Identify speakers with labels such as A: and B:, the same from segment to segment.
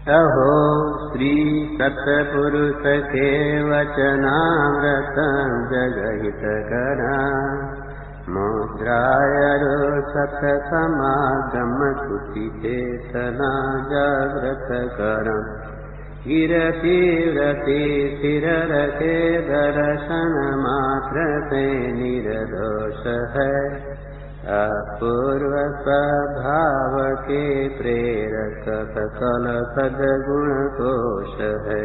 A: अहो श्री सत्पुरुष के वचनामृतं जगहितकरा मुद्रायरो सत्समागम तुति चेतना जागृतकरम् गिरति स्थिर रखे दर्शन मात्र से निर्दोष है अपूर्व स्वभाव के प्रेरक सकल सद्गुण कोश है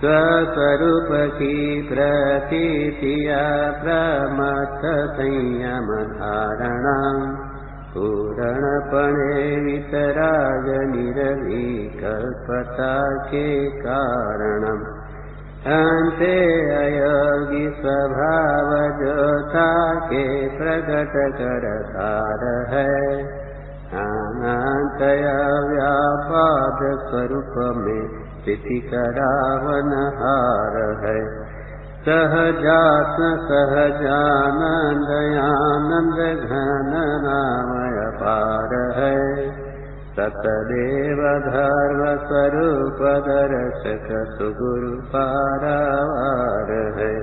A: स्वस्वरूप की प्रतीतिया प्रमत्त संयम धारणा पूरणपणे वितराग निरविकल्पता के कारणम् अन्ते अयोगी स्वभाव जोता के प्रकट कर सार है अनंतय व्यापाद स्वरूप में स्थिति करावन हार है सहजात्म सहजानंद आनंद घन नामय पार है सतदेव धर्म स्वरूप दर्शक सुगुरु पारावार है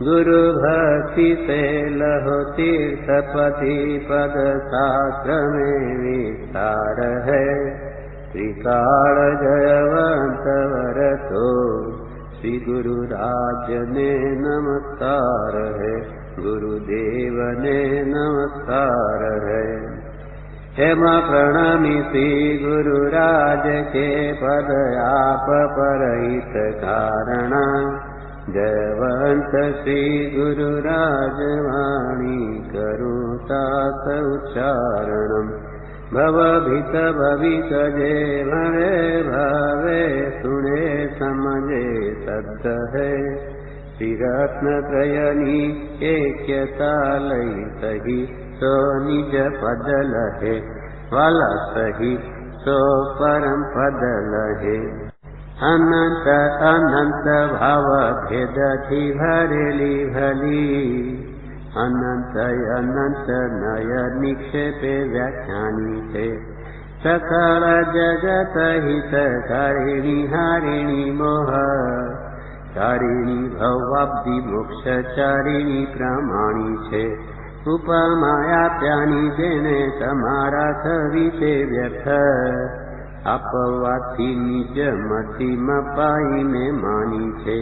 A: गुरु भक्ति से लहो तीर्थपति पद शास्त्र में विस्तार है त्रिकाल जयवंत वरतो श्री गुरु राज ने नमस्कार है गुरुदेव ने नमस्कार है हेम प्रणमि श्री गुरु राज के पद आप परहित कारणा जयवंत श्री गुरु राज वाणी करूं सास उच्चारणम् भवभीत भविक जे भरे भावे सुने समझे सत्य है श्रीरत्न त्रयनी ऐक्यता लई सही सो निज पद लहे वाला सही सो परम पद लहे अनंत अनंत भाव भेद थी भरेली भली अनंत अनंत नय निक्षेपे व्याख्यानी थे सकल जगत हित कारिणी हारिणी मोह चारिणी भवाब्दि मोक्ष चारिणी प्रमाणी छे उपमाया प्यानी जेने तमारा थवीते व्यर्थ अपवाथी निज मति मपाई ने मानी छे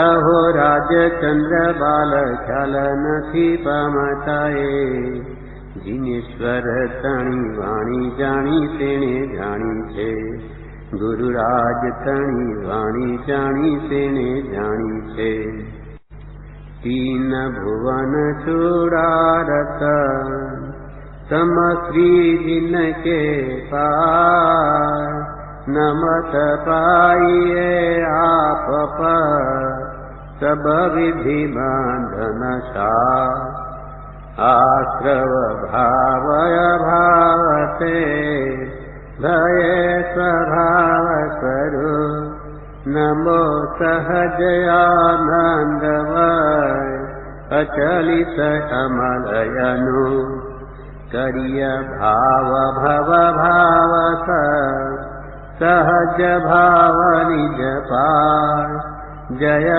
A: अहो राजचंद्र बाल ख्याल नथी पामताए जिनेश्वर तणी वाणी जाणी तेने जाणी छे गुरुराज तणी वाणी जाणी तेने जाणी छे तीन भुवन चूड़ारत तम श्री जिनके पार नमत पाइए आप पर सब विधि बंधन आश्रव भावय भावते भये स्वभाव स्वरूप नमो सहजयानंदवय अचलित अमलयनु करिय भाव भव भाव सहज भाव निज पार जय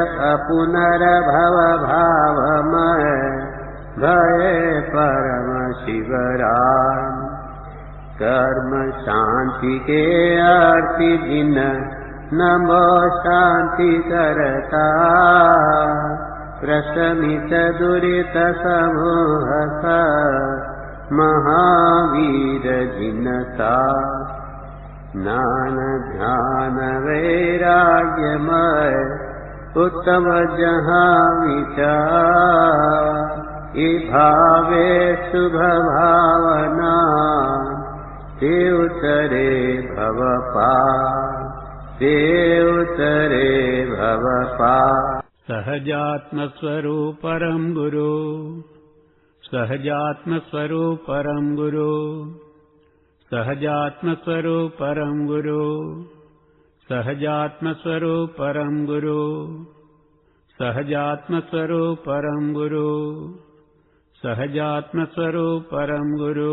A: पुनर्भव भावमय भये परम शिवराम कर्म शांति के आरती दिन नमो शांति करता प्रशमित दुरित समूह महावीर जिनता ज्ञान ध्यान वैराग्यमय उत्तम जहाँ विचार ये भावे शुभ भावना ते उतरे भव पार ते उतरे भव पार
B: सहजात्म स्वरूप परम गुरु सहजात्म स्वरूप परम गुरु सहजात्म स्वरूप परम गुरु सहजात्म स्वरूप परम गुरु सहजात्म स्वरूप परम गुरु सहजात्म स्वरूप परम गुरु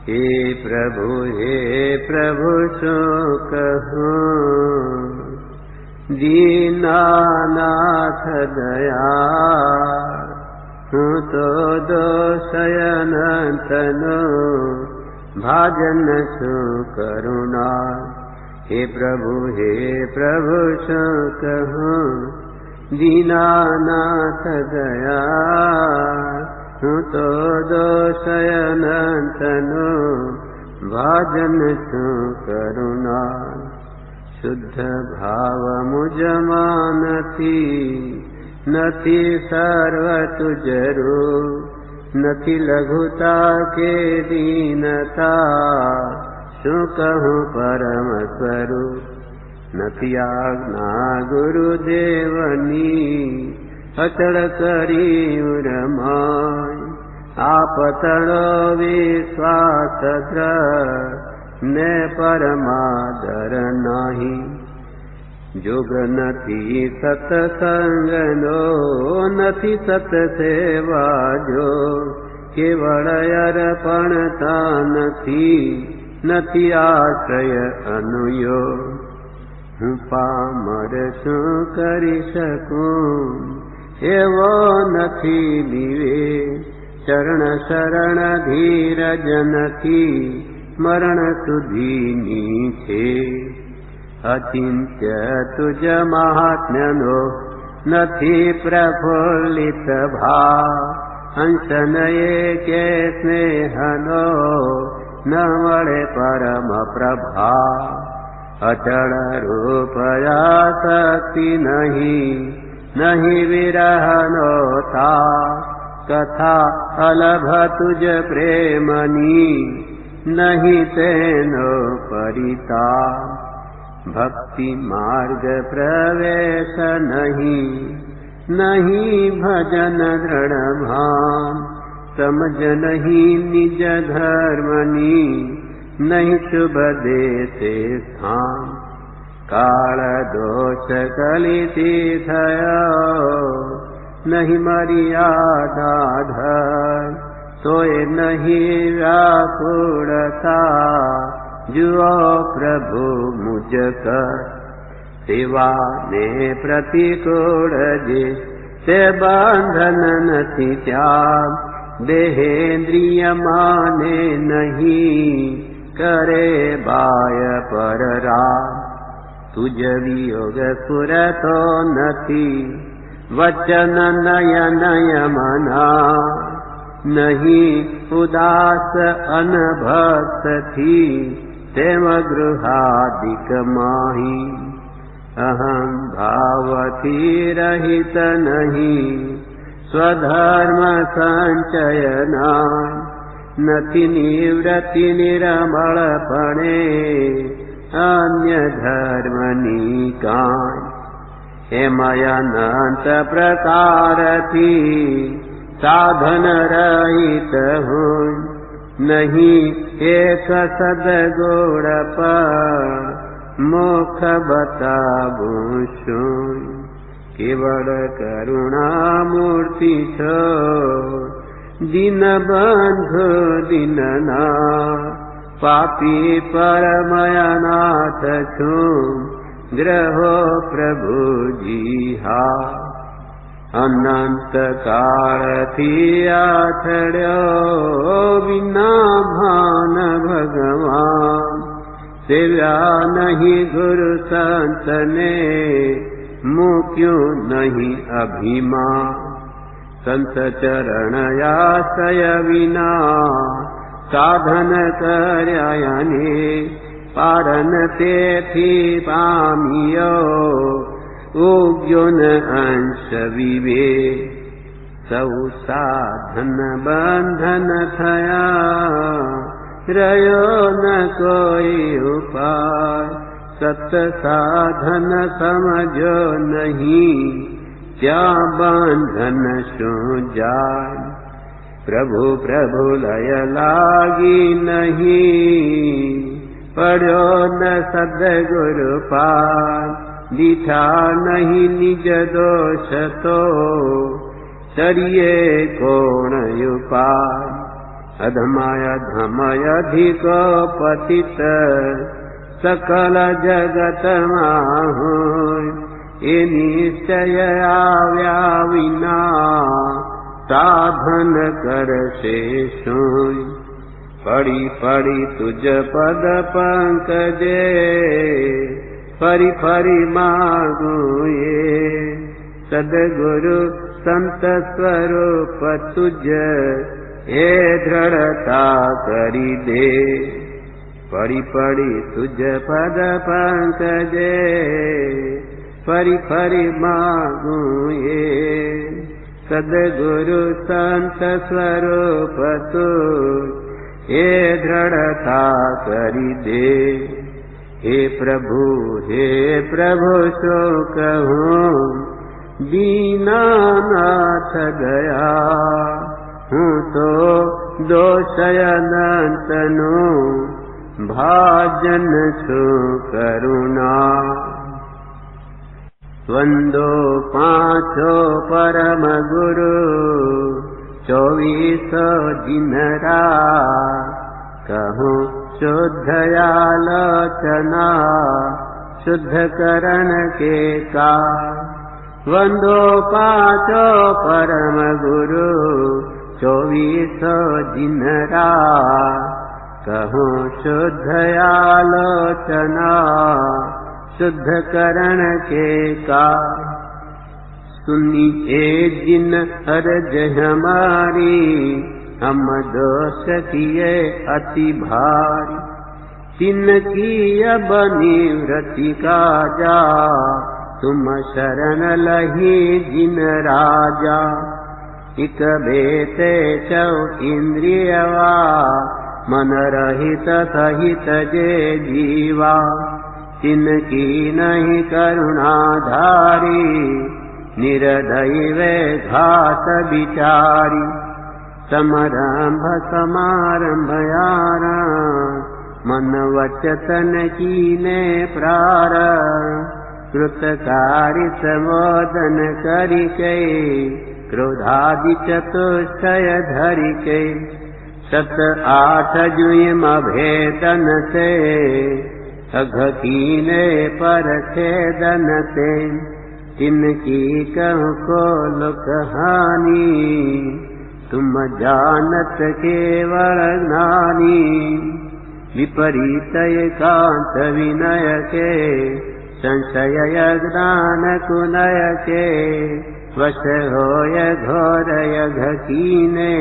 A: हे प्रभु सो कहूँ, दीनानाथ दया हूँ तो दोषयनंतनो भाजन सो करुणा। हे प्रभु सो कहूँ, दीनानाथ दया हूँ तो दोषयनंतनो भाजन सो करुणा। शुद्ध भाव मुझमा नथी सर्व तुझरू, नथी लघुता के दीनता शु कहूँ परम स्वरूप। नथी आज्ञा गुरुदेवनी अचल करी उरमाय, आप तड़ो विश्वास ने परमादर नाही। जोग नथी सत्संगनो नथी सत सेवा जो, केवल अर्पणता नथी आश्रय अनुयोग। हूँ पामर शू करी सकूँ एवो नथी नीवे, चरण शरण धीरज नथी मरण सुधी नीचे। अचिंत्य तुझ महात्म्यनो नथी प्रफुल्लित भाव, हंसन एके स्नेहनो न मळे परम प्रभाव। अचल रूपया शक्ति नहीं विरहनो था, कथा अलभ तुझ प्रेमनी नहीं तेनो परिता। भक्ति मार्ग प्रवेश नहीं भजन दृढ़ भान, समझ नहीं निज धर्मनी नहीं शुभ देते स्थान। काल दोष कलिति थयो नहीं मर्यादा धर, सोए नहीं व्याकुलता जुओ प्रभु मुझ कर। सेवा ने प्रतिकूल जे से बंधन नथी त्याग, देहेन्द्रिय माने नहीं करे बाय पर राग। तुझ वियोग सुरतो नथी वचन नयन मना, नहीं उदास अनभक्त थी तेम गृहादिक माही। अहम भावती रहित नहीं स्वधर्म संचयना, नथी निवृत्ति निर्मल पणे अन्य धर्म निकाय। हेमय अनंत प्रकार थी साधन रहित हूँ, नहीं एक सदगुण पर मुख बताबू शून्य। केवल करुणा मूर्ति छो दिन बंधु दीनना, पापी परमयनाथ छू ग्रहो प्रभु जी हा। अनंत काल थी आछड़ो बिना भान भगवान, सेव्या नहीं गुरु संत ने मुक्यों नहीं अभिमान। संत चरण आश्रय विना साधन कर्यायने, पारन ते थी पामियो उग्यो न अंश विवे। सौ साधन बंधन थया रयो न कोई उपाय, सत साधन समझो नहीं क्या बंधन सो जाय। प्रभु प्रभु लय लागी नहीं, पढ़ो न सद्गुरु पार। दिठा नहीं निज दोष तो, चरिये कौन उपाय। अधमय धमय अधिक पतित सकल जगत माहु ए निश्चय आव्या विना साधन कर से सोई पड़ी पड़ी तुझ पद पंकजे फरी फरी मागू ये सदगुरु संत स्वरूप तुझ ए दृढ़ता करी दे पड़ी पड़ी तुझ पद पंकजे फरी फरी मागू ये सदगुरु संत स्वरूप तुझ ए दृढ़ता करी दे हे प्रभु सो कहूँ दीनानाथ दया हूँ तो दोषयनंतनु भाजन सो करुणा वंदो पांचो परम गुरु 24 जिनरा कहूँ शुद्धयालोचना शुद्ध करण के का वंदो पांचो परम गुरु 24 जिनरा कहूँ शुद्धयालोचना शुद्ध करण के का सुनी ए जिन अर्ज हमारी हम दोष किए अति भारी तिन की अब निवृत्ति का जा तुम शरण लही जिन राजा इक बेते चौ इंद्रियवा मन रहित सहित जे जीवा तिनकी नहीं करुणाधारी निरदैवे घात विचारी समारंभ समारंभयारा मन वचतन कीने प्रारंभ कृतकारी समोदन करिके क्रोधादि चतुष्टय धरिके 7-8 जुयम भेदन से अघ कीने पर छेदन से तिनकी कहूँ को कहानी तुम जानत केवल ज्ञानी विपरीत एकांत विनय के संशय ज्ञान कुनय के वश होय घोर यघ कीने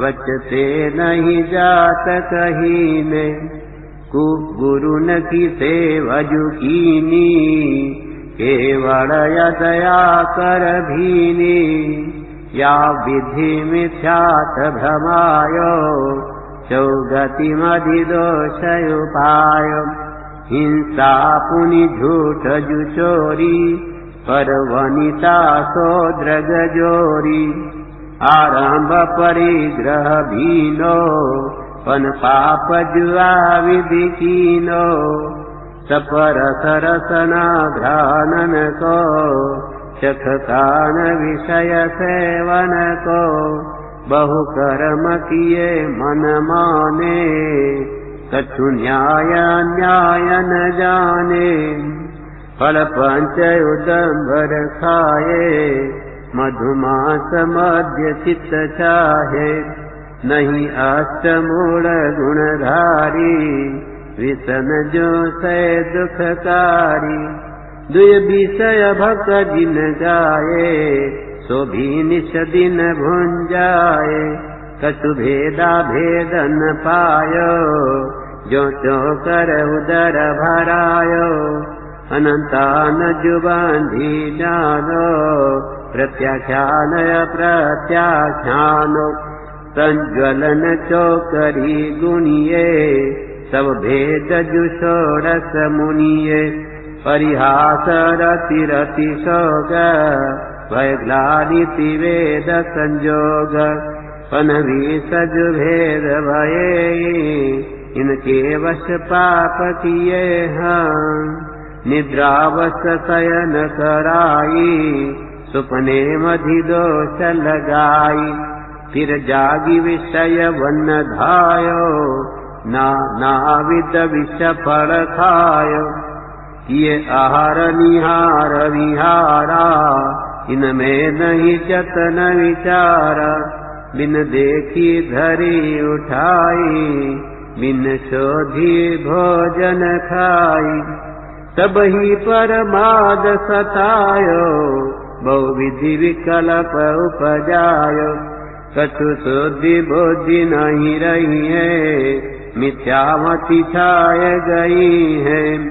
A: वचते नहीं जात कहीने गुरु न की सेवजु कीनी केवल दया कर भीनी या विधि मिथ्यात भ्रमायो चौगति मधिदोषय उपायो हिंसा पुनि झूठ जुचोरी पर वनिता सोद्रग जोरी आरंभ परिग्रह भीनो पन पाप जुआ विधि कीनो सपर सरसना घ्रानन को चखतान विषय सेवन को बहु कर्म किए मन माने कछु न्याय न्याय न जाने फल पंच उदम्बर खाए मधुमास मध्य चित्त चाहे नहीं अष्टमूल गुणधारी विषन जो से दुखकारी दुय विषय भक्त जिन जाए सो भी निश दिन भुंजाए कछु भेदा भेदन पायो जो त्यों कर उदर भरायो अनंतान जुबांधी जानो प्रत्याख्यान प्रत्याख्यानो संज्वलन चौकरी गुणिये सब भेद जुषोरस मुनिये परिहास रति रति सोग वैग्लानिति वेद संजोग पनवीस जु भेद भये इनके वश पाप किए हैं निद्रावश शयन कराई सुपने मधि दोष लगाई फिर जागी विषय वन धायो, नानाविध विष फल खायो। ये आहार निहार विहारा, इनमें नहीं जतन विचारा। बिन देखी धरी उठाई, बिन शोधी भोजन खाई। तब ही परमाद सतायो, बहुविधि विकल्प उपजायो। कछु शुद्धि बुद्धि नहीं रही है, मिथ्यामति छाय गई है।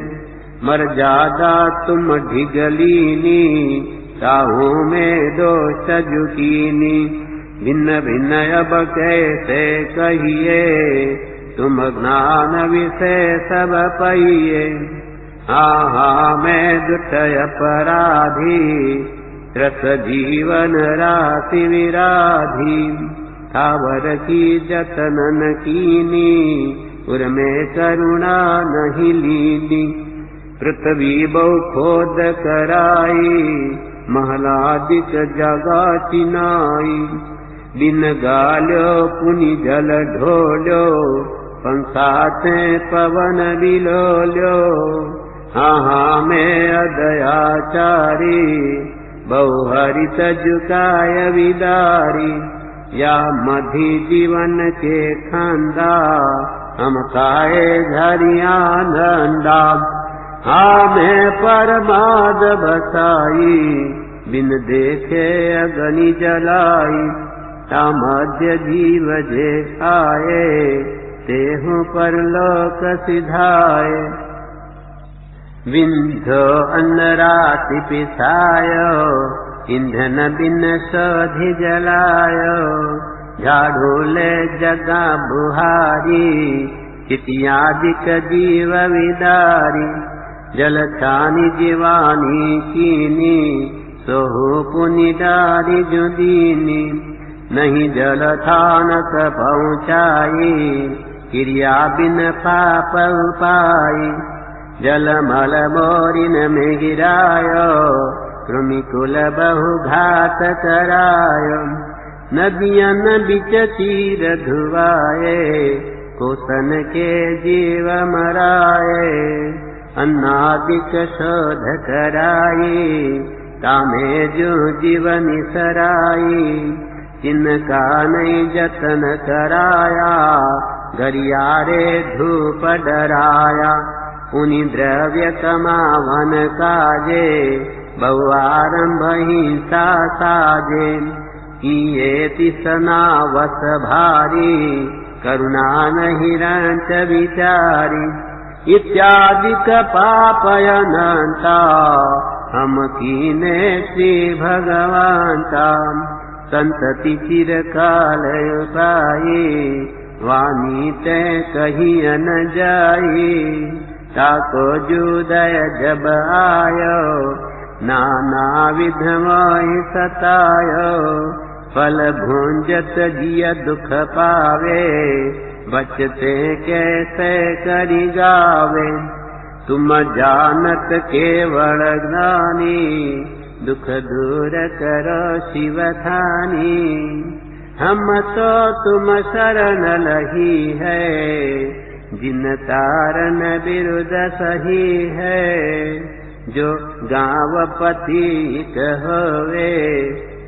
A: मर्यादा तुम ढिगलीनी, साहू में दोष जुकीनी। भिन्न भिन्न अब कैसे कहिए, तुम ज्ञान विषय सब पहिए। हाँ मैं दुष्ट अपराधी, त्रस जीवन राशि विराधी। थावर की जतनन कीनी, उर में करुणा नहीं लीनी। पृथ्वी बहु खोद कराई, महलादिक जगा चिनाई। बिन गाल्यो पुनि जल ढोल्यो, पंसाते पवन बिलोल्यो। हाँ मैं अदयाचारी, बहु हरित जुकाय विदारी। या मधी जीवन के खंदा, हम खाए झरिया नंदा। हाँ मैं परमाद बसाई, बिन देखे अग्नि जलाई। मध्य जीव जे आए, तेहु परलोक सिधाए। विंध्यो अन्न राति पिसायो, ईंधन बिन सोधि जलायो। झाड़ू ले जगा बुहारी, चितियादिक जीव विदारी। जल छानी जीवानी कीनी, सोहु पुनि डारी जुदीनी। नहीं जल थानक पहुँचाई, क्रिया बिन पाप उपाई। जल मल मोरिन में गिरायो, कृमिकुल बहु घात करायो। नदियन बिच तीर धुआए, कोसन के जीव मराए। अन्नादिक शोध कराई, तामे जो जीवन सराई। जिनका नहीं जतन कराया, गरियारे धूप डराया। उन्हीं द्रव्य कमावन काजे, बहु आरंभ हिंसा साजे। किए तिसनावस भारी, करुणा नहीं रंच विचारी। इत्यादिक पापयनंता, हम कीने श्री भगवंता। संतति चिरकाल पाई, वाणी ते कहीं न जाई। ताको जुदय जब आयो, नाना विध मोहि सतायो। फल भुंजत जिय दुख पावे, बचते कैसे करि गावे। तुम जानत केवल ज्ञानी, दुख दूर करो शिव थानी। हम तो तुम शरण लही है, जिन तारन बिरुद सही है। जो गाँव पथिक होवे,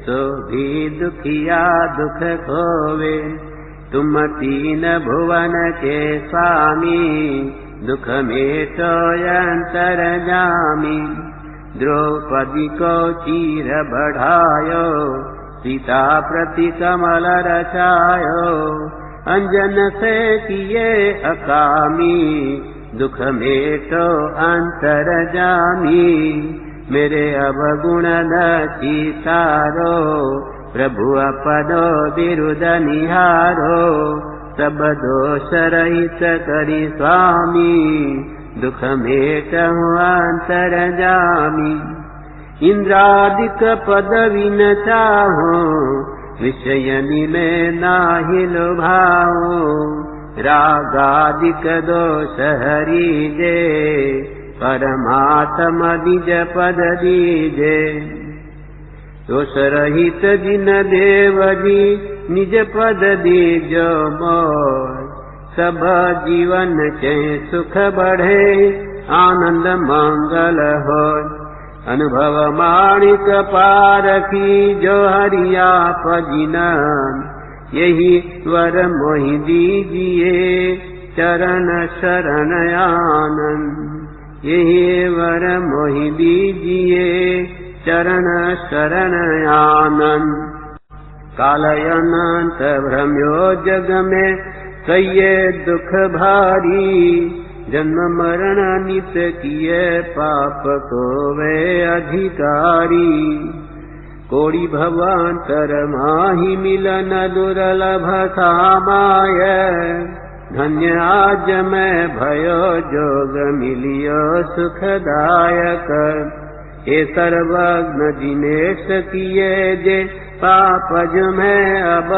A: सो भी दुखिया दुख खोवे। तुम तीन भुवन के स्वामी, दुख में तो अंतरजामी। द्रौपदी को चीर बढ़ायो, सीता प्रति कमल रचायो। अंजन से किए अकामी, दुख में तो अंतरजामी। मेरे अवगुण नची तारो, प्रभु अपनो बिरुद निहारो। सब दोष रहित करी स्वामी, दुख मेटहु अंतरजामी। इंद्रादिक पदवी न चाहो, विषयनि में नाहि लुभाओ। रागादिक दोष हरि जे, परमात्म निज पद दीजे। दोष रहित जिन देव जी, निज पद दीजो मोय। सब जीवन के सुख बढ़े आनंद मंगल होय। अनुभव माणिक पारखी जो हरिया पजिनन। यही वर मोहि दीजिए चरण शरण आनंद। यही वर मोहि दीजिए चरण शरण आनंद। काल अनंत भ्रम्यो जग में कहिए दुख भारी। जन्म मरण नित किए पाप को वे अधिकारी। कोड़ी भवांतर माहि मिलन दुर्लभ सामाय। धन्य आज मैं भयो जोग मिलियो सुखदायक। हे सर्वज्ञ दिनेश किए जे पापज में अब।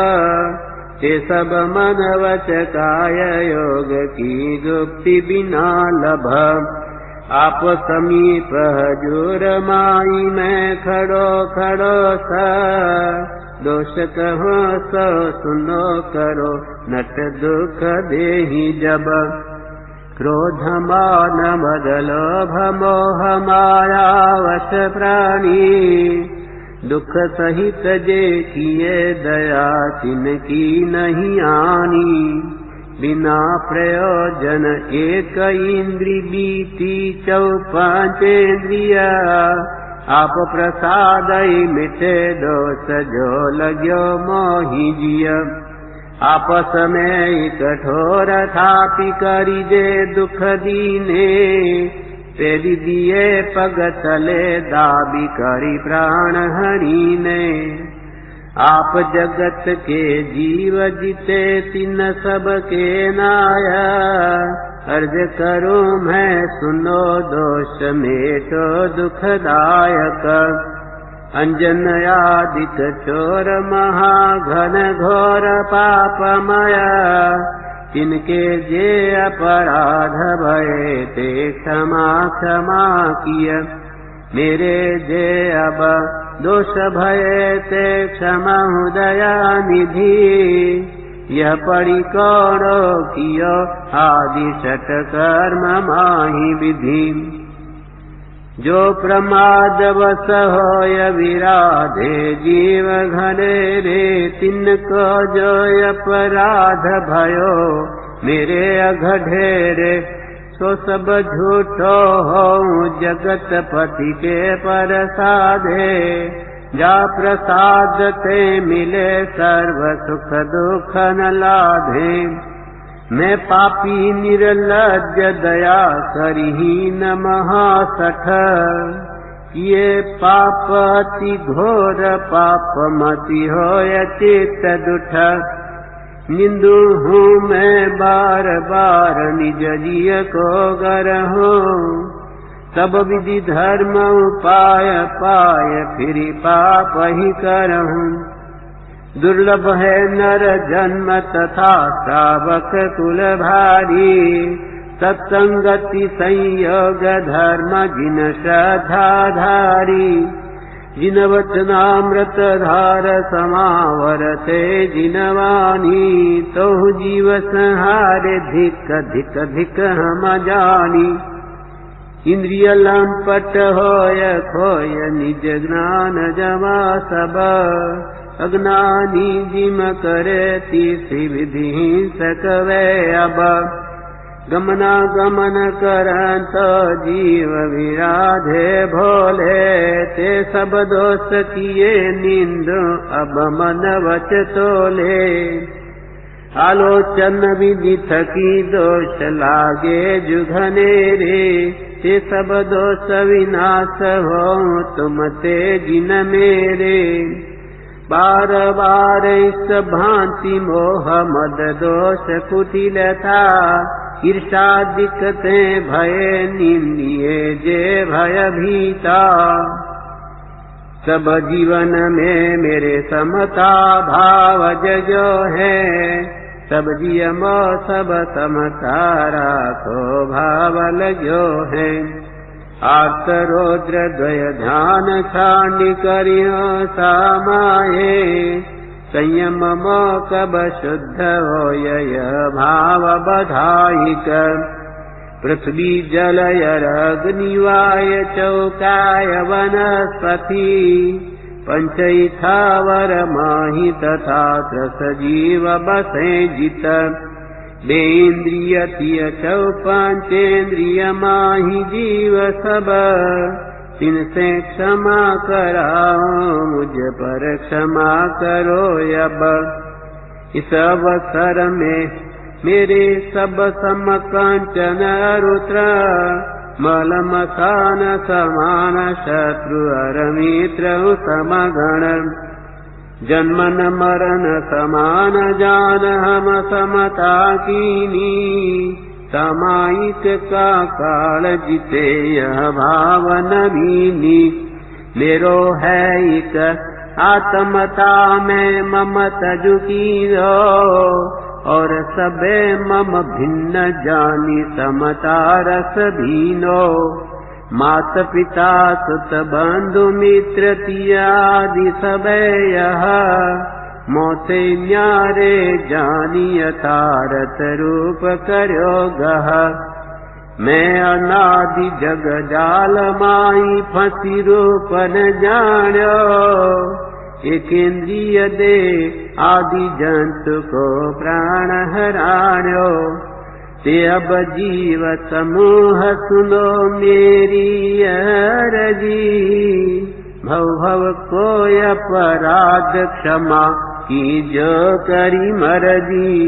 A: ते सब मन वच काय योग की गुप्ति बिना लभ। आप समीप हजूर माई में खड़ो खड़ो सा। दोष कहो सो सुनो करो नट दुख देहि जब। क्रोध मान मद लोभ मोह माया वश प्राणी। दुख सहित जे किए दया तिनकी नहीं आनी। बिना प्रयोजन एक इंद्री बीती चौपांचेन्द्रिया। आप प्रसादई मिटे दोष जो लग्यो मोहि जिय। आपस में कठोर थापि करी जे दुख दीने। तेरी दिए पग तले दाबी करी प्राण हरीने। आप जगत के जीव जिते तिन सब के नाया। अर्ज करूं मैं सुनो दोष मेटो दुखदायक। अंजन आदित चोर महाघन घोर पापमया। तिनके जे अपराध भये ते क्षमा क्षमा किय। मेरे जे अब दोष भये ते क्षमा दया निधि। यह पड़ी कौड़ो कियो आदि षट कर्म माहि विधि। जो प्रमाद वश होय विराधे जीव घने रे। तिनको जो अपराध भयो मेरे अघढेरे। सो सब झूठो हो जगत पति के प्रसादे। जा प्रसाद ते मिले सर्व सुख दुख न लाधे। मैं पापी निर्लज्ज दया करिहीन महासठ। किए पाप अति घोर पाप मति होय चित्त दुठ। निंदु हूँ मैं बार बार निज जिय को गरहूँ। सब विधि धर्म उपाय पाय फिरि पाप ही करहूँ। दुर्लभ है नर जन्म तथा श्रावक कुल भारी। सत्संगति संयोग धर्म जिन श्रद्धाधारी। जिन वचनामृत धार समावरते जिन वाणी। तो जीव संहारे धिक धिक धिक हम जानी। इंद्रिय लंपट होय खोय निज ज्ञान जमा सब। अज्ञानी जिम करे तीसरी विधि सकवे अब। गमना गमन करत जीव विराधे भोले। ते सब दोष किए निंद अब मन वच तोले। आलोचन विधि थकी दोष लागे जुघने रे। ते सब दोष विनाश हो तुम ते जिन मेरे। बार बार इस भांति मोह मद दोष कुटिलता। ईर्षा दिक्कते भये निंदिए जे भय भीता। सब जीवन में मेरे समता भाव जगो है। सब जियम सब समता राखो भाव लगो है। आर्त रौद्र द्वय ध्यान छांड करियो सामाये। संयम कब शुद्ध होय भाव बधाइक पृथ्वी जल अग्निवाय चौकाय वनस्पति पंचैथावर माहि तथा सजीव बसे जित बेन्द्रिय तिय चौ पंचेन्द्रिय माहि जीव सब तिनसे क्षमा कराओ मुझ पर क्षमा करो अब इस अवसर में मेरे सब समकांचन रुद्र मलमसान समान शत्रु अरमित्र समगण जन्मन मरण समान जान हम समता कीनी सामायिक का काल जिते यह भाव नवीनी मेरो है एक आत्मता में ममत जुकी दो और सबे मम भिन्न जानी समता रस भीनो मात पिता सुत बंधु मित्र तियादि सबे यह मोते न्यारे जानी यथारथ रूप करो गह मैं अनादि जग जाल माई फंसी रूप न जान्यो एक इंद्रिय दे आदि जंतु को प्राण हराण्यो ते अब जीव समूह सुनो मेरी अरजी भव भव कोय अपराध क्षमा की जो करी मरजी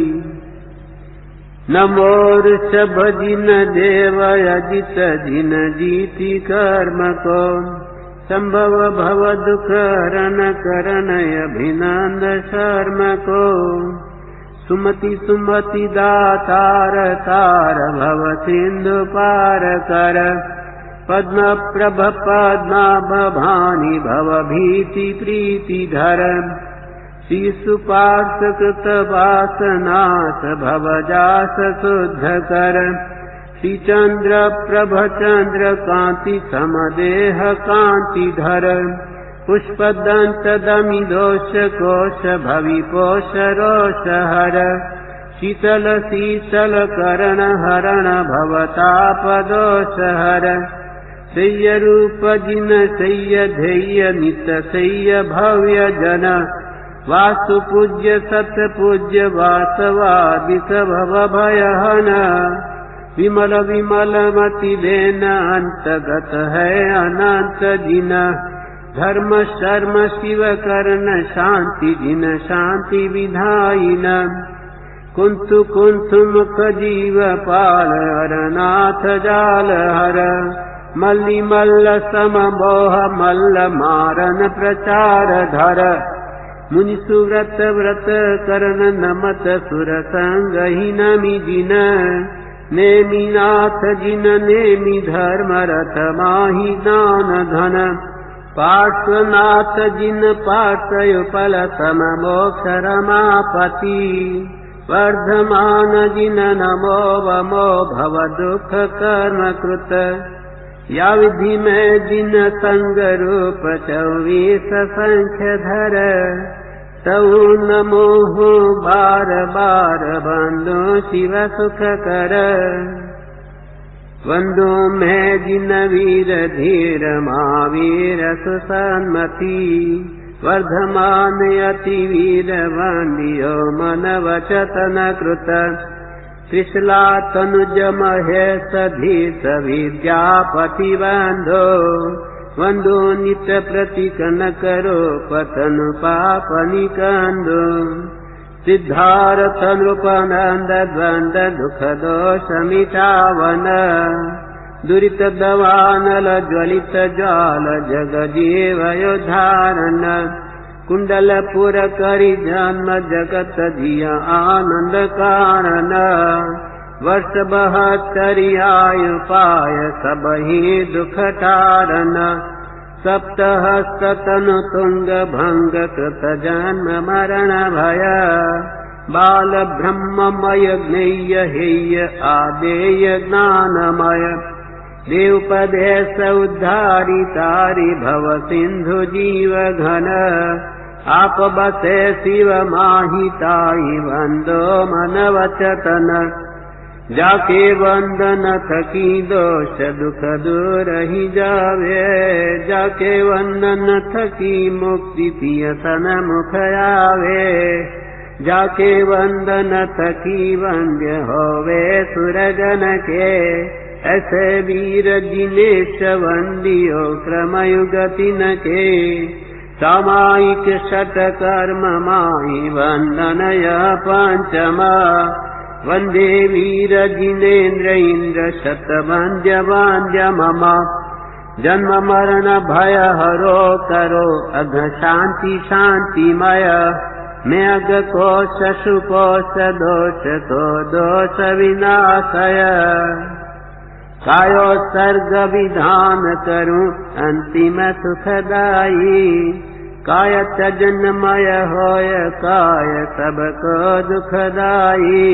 A: नमो ऋषभ जिन देव अजित जिन जीति कर्म को संभव भव दुख रण करण अभिनंद शर्म को सुमति सुमति दातार तार भव सिंधु पार कर पद्म प्रभ पद्माभ भानि भव भीति प्रीति धर शिशुपार्थ कृत वासनाश भव जास शुद्ध कर श्री चंद्र प्रभ चंद्र कांति समदेह कांति धर पुष्प दंत दमि दोष कोश भवि पोष रोष हर शीतल शीतल करण हरण भवताप दोष हर सय्य रूप जिन सय्य ध्येय नित सय्य भव्य जन वासु पूज्य सत पूज्य वासवादित भव भयहन विमल विमल मति देन अंतगत है अनंत जिन धर्म शर्म शिव कर्ण शांति जिन शांति विधायिन कुंतु कुंतु मुख जीव पाल हरनाथ जाल हर मल्लि मल्ल सम मोह मल्ल मारन प्रचार धर मुनि सुव्रत व्रत करन नमत सुर संग ही नमि जिन नेमि नाथ जिन नेमि धर्म रथ माहि दान धन पार्श्वनाथ जिन पार्श्वय फल सम मोक्ष रमापति वर्धमान जिन नमो वमो भव दुख कर्म कृत या विधि में जिन संग रूप 24 संख्य धर तऊ नमो बार बार बंदो शिव सुख कर वंदो में जिन वीर धीर महावीर सुसन्मति वर्धमान अति वीर वंदियो मन वचतन कृत त्रिशला तनुज महेश धीश विद्यापति बंधो वंदो नित्य प्रतिकन करो पतनु पाप निकंदो सिद्धार्थ नृपनंद द्वंद दुख दोष मिटावन दुरित दवानल ज्वलित ज्वाल जग जीव योधारण कुंडलपुर करि जन्म जगत जिया आनंद कारण वर्ष 72 आयु पाय सब ही दुख टारन सप्तहस्त तनु तुंग भंग कृत जन्म मरण भय बाल ब्रह्ममय ज्ञेय हेय आदेय ज्ञानमय देवपदेश उद्धारी तारि भव सिंधु जीव घन आप बसे शिव माही ताई बंदो मन वचतन जाके वंदन थकी दोष दुख दूर ही जावे जाके वंदन थकी मुक्ति पियसन मुख आवे जाके वंदन थकी वंद्य होवे सुरगन के ऐसे वीर जिनेश वंदियो क्रमयुगति न के सामायिक षट कर्म माही वंदनय पंचमा वंदे वीर जिनेन्द्र इंद्र शतवंद्य वांद्य मम जन्म मरण भय हरो करो अघ शांति शांतिमय मैं अघ कोश सुकोश दोष को दोष विनाशय कायो सर्ग विधान करूं अंतिम सुखदाई काय तजन्मय होय काय सबको दुखदाई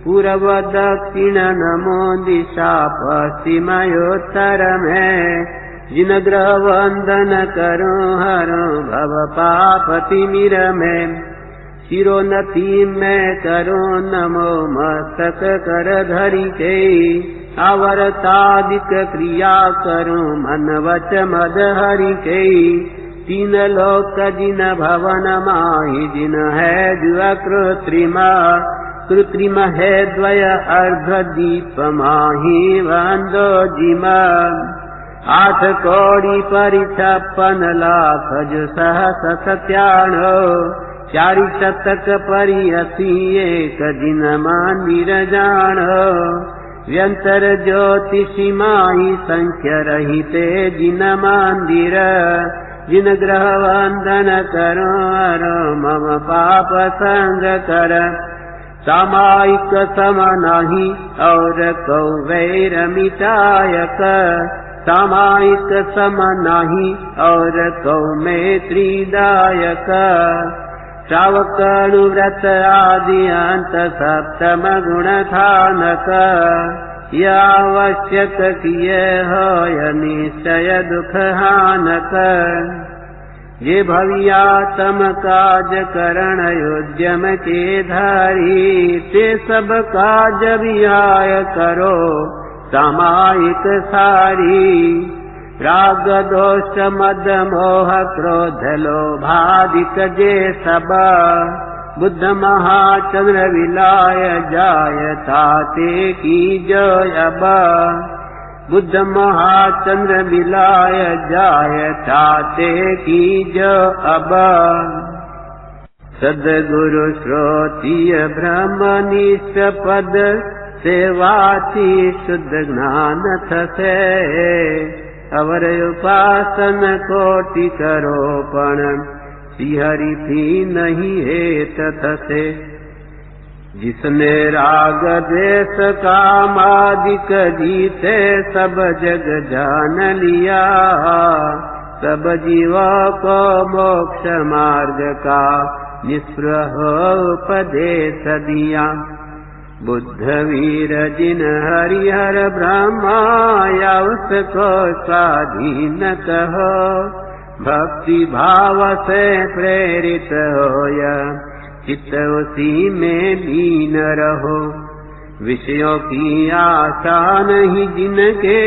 A: पूर्व दक्षिण नमो दिशा पश्चिमयोत्तर में जिन ग्रह वंदन करूं हरो भव पाप तिमिर में शिरोन्नति में करो नमो मस्तक कर धरि के आवर्तादिक क्रिया करो मन वच मद हरि के तीन लोक जिन भवन माहि जिन है जुआ कृत्रिम है द्वय अर्ध दीप माहि वंदो जिमा 8 कौड़ी परि 56 लाख जो सहस 97 चारि शतक परि 80 एक जिन मंदिर जान व्यंतर ज्योतिषी माहि संख्य रहिते जिन मंदिर जिन ग्रह वंदन करो हरो मम पाप संग कर सामायिक सम नाही और कौ वैर मिटायक सामायिक सम नाही और कौ मैत्रीदायक श्रावक अनुव्रत आदि अंत सप्तम गुण थानक आवश्यक किए होय निश्चय दुख हानक जे भवियातम काज करण उद्यम के धारी ते सब काज विहाय करो सामायिक सारी राग दोष मद मोह क्रोध लोभादिक जे सब बुद्ध महाचंद्र विलाय जायता ते की जय अब बुद्ध महाचंद्र विलाय जायता ते की जय अब सद्गुरु श्रोतीय ब्रह्मनिष्ठ पद सेवाती शुद्ध ज्ञान थसे अवर उपासन कोटि करो पण श्रीहरि भी नहीं है तथसे जिसने राग देश काम आदिक जीते सब जग जान लिया सब जीवों को मोक्ष मार्ग का निस्पृह उपदेश दिया बुद्ध वीर जिन हरिहर ब्रह्मा या उसको स्वाधीन कहो भक्ति भाव से प्रेरित होय चित्त उसी में लीन रहो विषयों की आशा नहीं जिनके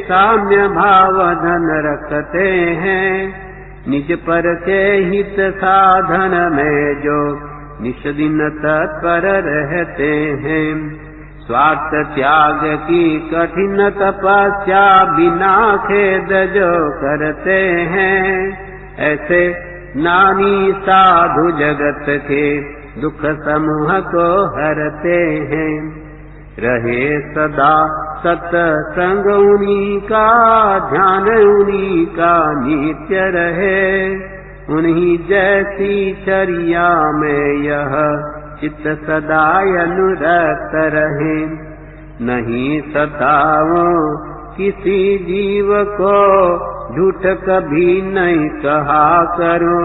A: साम्य भाव धन रखते हैं निज पर के हित साधन में जो निश दिन तत्पर रहते हैं स्वार्थ त्याग की कठिन तपस्या बिना खेद जो करते हैं ऐसे नानी साधु जगत के दुख समूह को हरते हैं रहे सदा सत्संग उन्हीं का ध्यान उन्हीं का नित्य रहे उन्हीं जैसी चर्या में यह चित्त सदा अनुरक्त रहे नहीं सताओ किसी जीव को झूठ कभी नहीं कहा करो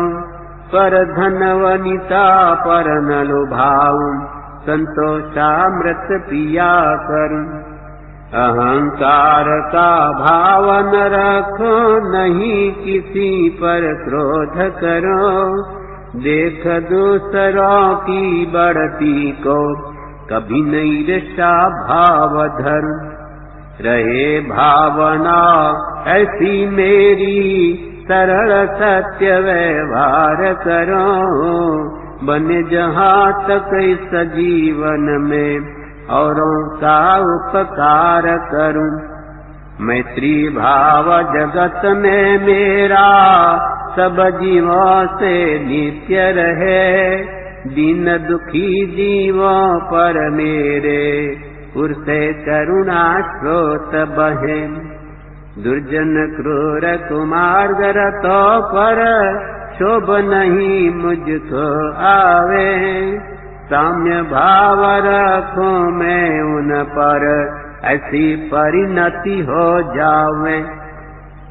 A: पर धन वनिता पर न लुभाऊं संतोषामृत पिया करूं अहंकार का भाव न रखो नहीं किसी पर क्रोध करो देख दूसरों की बढ़ती को कभी नहीं ईर्ष्या भाव धर्म। रहे भावना ऐसी मेरी सरल सत्य व्यवहार करो। बने जहाँ तक इस जीवन में औरों का उपकार करूं। मैत्री भाव जगत में मेरा सब जीवों से नित्य रहे। दीन दुखी जीवों पर मेरे उर से करुणा स्रोत बहे। दुर्जन क्रूर कुमार्ग रतों पर शोभ नहीं मुझको आवे। साम्य भाव रखूं मैं उन पर ऐसी परिणति हो जावे।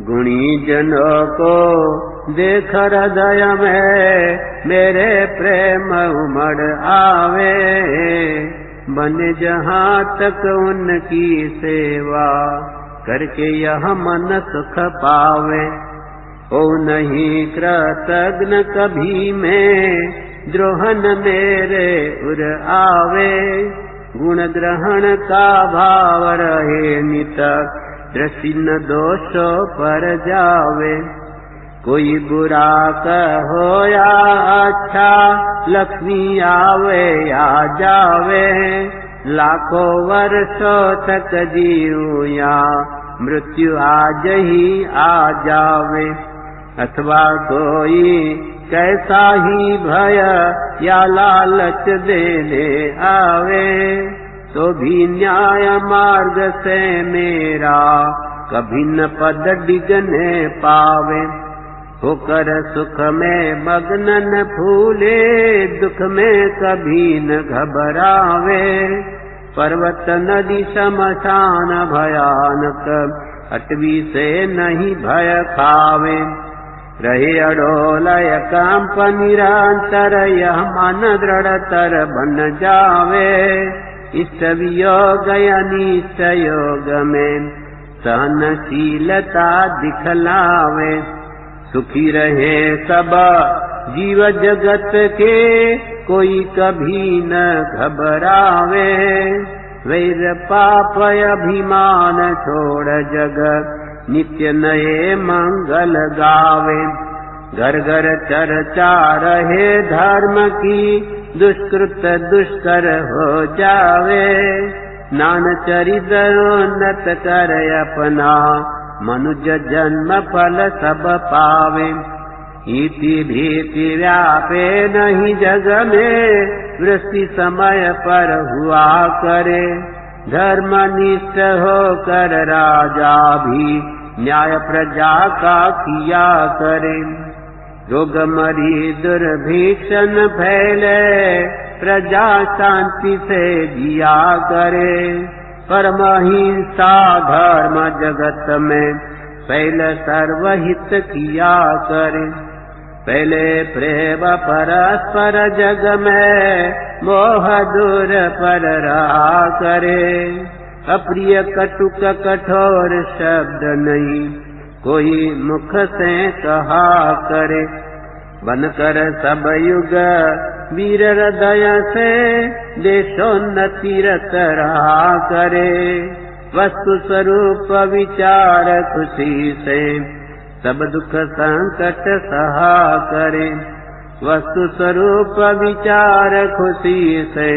A: गुणी जनों को देख हृदय में मेरे प्रेम उमड़ आवे। बने जहाँ तक उनकी सेवा करके यह मन सुख पावे। ओ नहीं कृतज्ञ कभी मैं द्रोहन मेरे उर आवे। गुण ग्रहण का भाव रहे नित दृष्टि न दोषों पर जावे। कोई बुरा कहो या अच्छा लक्ष्मी आवे या जावे। लाखों वर्षों तक जीऊं या मृत्यु आज ही आ जावे। अथवा कोई कैसा ही भय या लालच देने आवे। तो भी न्याय मार्ग से मेरा कभी न पद डिगने पावे। होकर सुख में मग्न न फूले दुख में कभी न घबरावे। पर्वत नदी शमशान भयानक अटवी से नहीं भय खावे। रहे अडोलय कंप निरंतर यह मन दृढ़तर बन जावे। इष्ट वियोग अनिष्ट योग में सहनशीलता दिखलावे। सुखी रहे सब जीव जगत के कोई कभी न घबरावे। वैर पाप अभिमान छोड़ जग नित्य नए मंगल गावे। घर घर चर्चा रहे धर्म की दुष्कृत दुष्कर हो जावे। नान चरित्रोन्नत कर अपना मनुज जन्म फल सब पावे। इति भीति व्यापे नहीं जग में वृष्टि समय पर हुआ करे। धर्मनिष्ठ होकर राजा भी न्याय प्रजा का किया करे। रोग मरी दुर्भिक्षण फैले प्रजा शांति से जिया करे। परम हिंसा धर्म जगत में पहले सर्वहित किया करे। पहले प्रेम परस्पर जग में मोह दूर पर रहा करे। अप्रिय कटुक कठोर शब्द नहीं कोई मुख से कहा करे। बनकर सब युग वीर हृदय से देशोन्नति रत रहा करे। वस्तु स्वरूप विचार खुशी से सब दुख संकट सहा करे। वस्तु स्वरूप विचार खुशी से